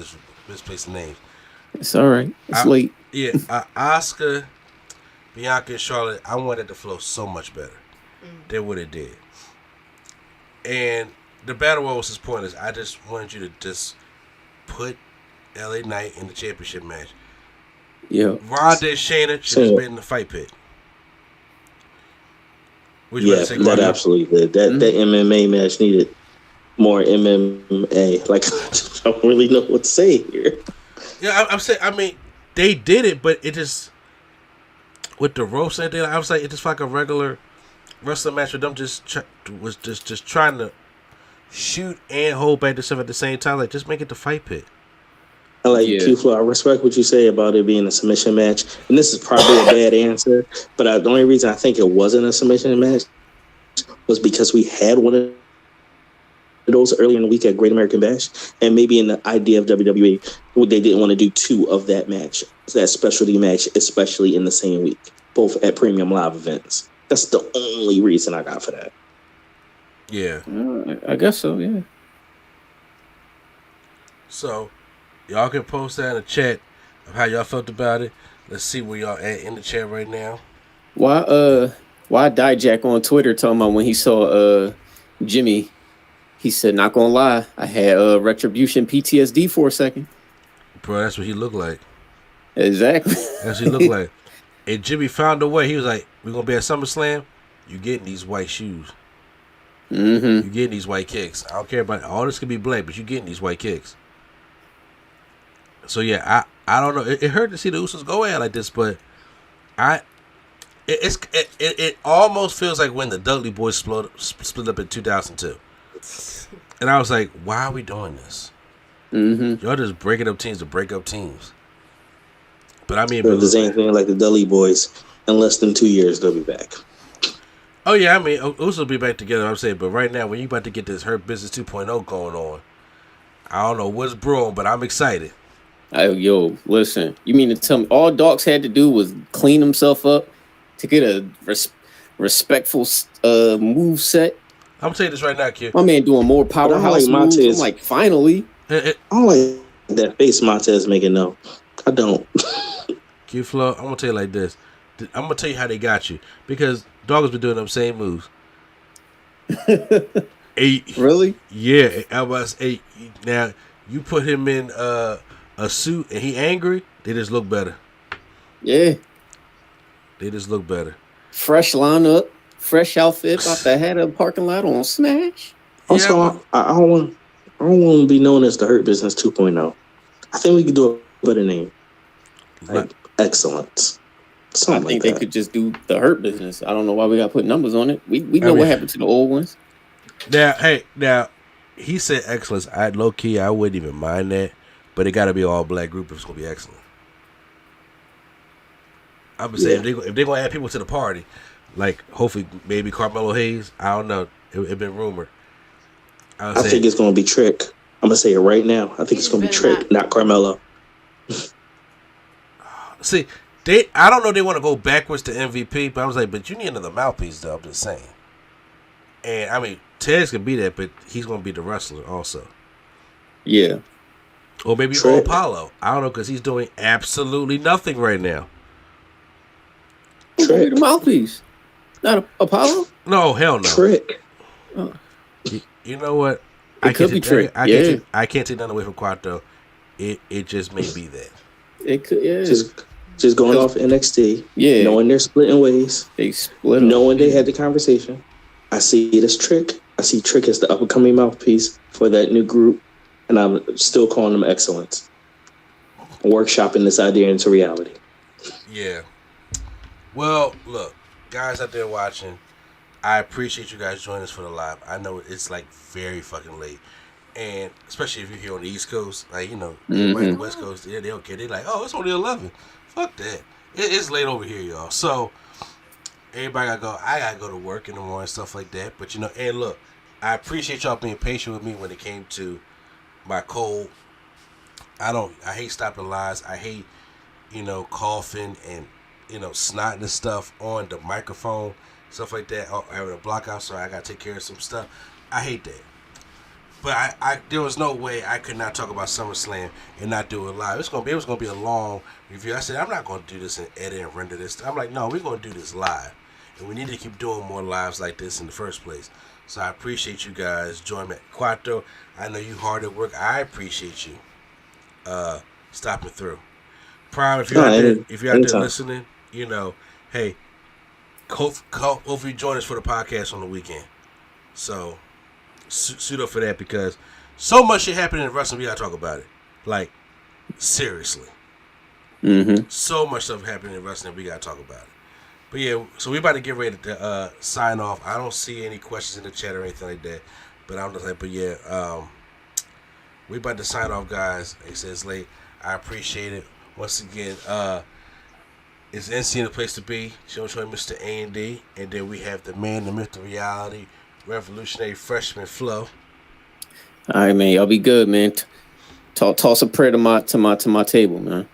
misplaced the names.
It's all right. It's late.
Yeah, Asuka, Bianca, and Charlotte, I wanted to flow so much better than what it did. And the Battle Royal was pointless. I just wanted you to just put LA Knight in the championship match.
Yeah.
Ronda and Shayna should have been in the fight pit.
That absolutely did. That MMA match needed more MMA. Like, I don't really know what to say here.
Yeah, I'm saying. I mean, they did it, but it just with the ropes and everything. I was like, it just felt like a regular wrestling match with them just trying to shoot and hold back the stuff at the same time. Like, just make it the fight pit.
I like Q-Flow. I respect what you say about it being a submission match, and this is probably a bad answer. But the only reason I think it wasn't a submission match was because we had one of those earlier in the week at Great American Bash, and maybe in the idea of WWE, they didn't want to do two of that match, that specialty match, especially in the same week, both at premium live events. That's the only reason I got for that.
Yeah,
I guess so. Yeah.
So, y'all can post that in the chat of how y'all felt about it. Let's see where y'all at in the chat right now.
Why Dijak on Twitter talking about when he saw Jimmy, he said, not gonna lie, I had Retribution PTSD for a second.
Bro, that's what he looked like.
Exactly.
That's what he looked like. And Jimmy found a way. He was like, we're gonna be at SummerSlam, you getting these white shoes.
Mm-hmm.
You getting these white kicks. I don't care about it. All this could be black, but you getting these white kicks. So yeah, I don't know. It hurt to see the Usos go at like this, but it almost feels like when the Dudley Boys split up in 2002, and I was like, why are we doing this?
Mm-hmm.
Y'all just breaking up teams to break up teams. But I mean,
if there's anything like the Dudley Boys, in less than 2 years they'll be back.
Oh yeah, I mean, Usos will be back together. I'm saying, but right now, when you about to get this Hurt Business 2.0 going on, I don't know what's brewing, but I'm excited.
Yo, listen. You mean to tell me all Docs had to do was clean himself up to get a respectful move set?
I'm gonna tell you this right now, kid.
My man doing more powerhouse moves. I'm like, finally.
I don't like that face Montez making though. I don't.
Q-Flow, I'm gonna tell you like this. I'm gonna tell you how they got you because Dog has been doing them same moves.
Really?
Yeah, I was 8. Now you put him in a suit and he angry. They just look better.
Yeah, they
just look better.
Fresh lineup, fresh outfit. About to have a parking lot on Smash.
Also, yeah, I don't want to be known as the Hurt Business 2.0. I think we could do a better name. Like excellence.
I think they could just do the Hurt Business. I don't know why we got to put numbers on it. We know what happened to the old ones.
Now, he said excellence. Low key, I wouldn't even mind that, but it got to be all black group if it's gonna be excellent. I'm gonna say if they're gonna add people to the party, like hopefully maybe Carmelo Hayes. I don't know. It been rumored.
I think it's gonna be Trick. I'm gonna say it right now. I think it's gonna be Trick, not Carmelo.
See. I don't know they want to go backwards to MVP, but I was like, but you need another mouthpiece, though. I'm just saying. And, I mean, Tez can be that, but he's going to be the wrestler also.
Yeah.
Or maybe Apollo. I don't know, because he's doing absolutely nothing right now.
Who's going to be the mouthpiece? Not Apollo?
No, hell no.
Trick.
Oh.
You know what?
It could be Trick.
I can't take nothing away from Quattro. It just may be that.
It could, yeah.
Just going off NXT, knowing they're splitting ways,
they split.
Knowing they had the conversation, I see it as Trick. I see Trick as the up and coming mouthpiece for that new group, and I'm still calling them excellence. Workshopping this idea into reality.
Yeah. Well, look, guys out there watching, I appreciate you guys joining us for the live. I know it's like very fucking late. And especially if you're here on the East Coast, like, you know, everybody on the West Coast, they don't care. They're like, oh, it's only 11. Fuck that. It's late over here, y'all. So, everybody gotta go. I gotta go to work in the morning, stuff like that. But, you know, and look, I appreciate y'all being patient with me when it came to my cold. I hate stopping lies. I hate, you know, coughing and, you know, snotting and stuff on the microphone, stuff like that. Having a block out, so I gotta take care of some stuff. I hate that. But there was no way I could not talk about SummerSlam and not do it live. It was gonna be a long review. I said I'm not gonna do this and edit and render this. I'm like, no, we're gonna do this live, and we need to keep doing more lives like this in the first place. So I appreciate you guys joining me. Quattro, I know you hard at work. I appreciate you stopping through. Prime, if you're out there listening, you know, hey, hopefully join us for the podcast on the weekend. So. Suit up for that because so much shit happening in wrestling. We gotta talk about it, like seriously. So much stuff happening in wrestling. We gotta talk about it. But yeah, so we about to get ready to sign off. I don't see any questions in the chat or anything like that. But I'm just like, we about to sign off, guys. It says late. I appreciate it once again. It's NC the place to be. Show Mr. A&D, and then we have the man, the myth, the reality. Revolutionary freshman Flo.
All right, man. Y'all be good, man. Toss a prayer to my table, man.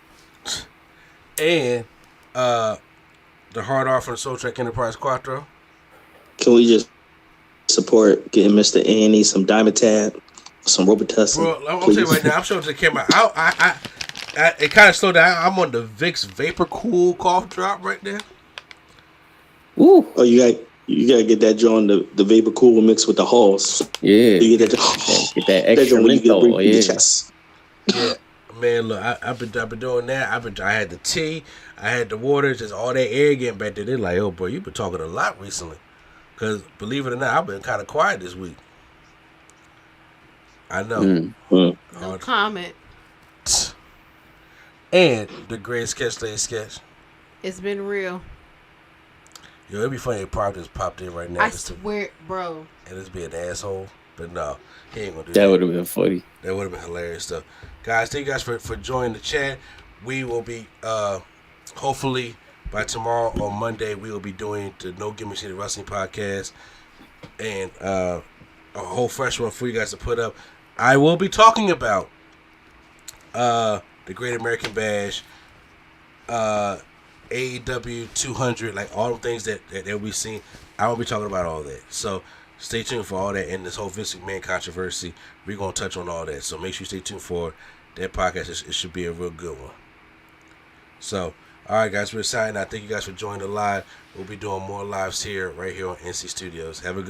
And the hard R from the Soul Track Enterprise Quattro.
Can we just support getting Mr. A&E some Diamond Tab, some Robitussin?
Bro, I'm tell you right now. I'm showing to the camera. It kind of slowed down. I'm on the Vicks Vapor Cool cough drop right there.
Ooh.
Oh, you gotta get that joint, the Vapor Cool mixed with the Halls.
Yeah.
You get
that extra menthol.
Yeah, man. Look, I've been doing that. I had the tea, I had the water, just all that air getting back there. They're like, oh boy, you've been talking a lot recently. Cause believe it or not, I've been kind of quiet this week. I know.
No comment.
And the great sketch lady sketch.
It's been real.
Yo, it'd be funny if Prime just popped in right now.
I swear, bro.
And just be an asshole. But no, he ain't gonna do
that. That would have been funny.
That would have been hilarious stuff. Guys, thank you guys for joining the chat. We will be, hopefully, by tomorrow or Monday, we will be doing the No Gimmicks Needed Wrestling podcast. And a whole fresh one for you guys to put up. I will be talking about the Great American Bash, AEW 200, like all the things that we've seen. I will be talking about all that. So stay tuned for all that. And this whole Vince McMahon controversy, we're going to touch on all that. So make sure you stay tuned for that podcast. It should be a real good one. So, all right, guys, we're signing out. Thank you guys for joining the live. We'll be doing more lives right here on NC Studios. Have a good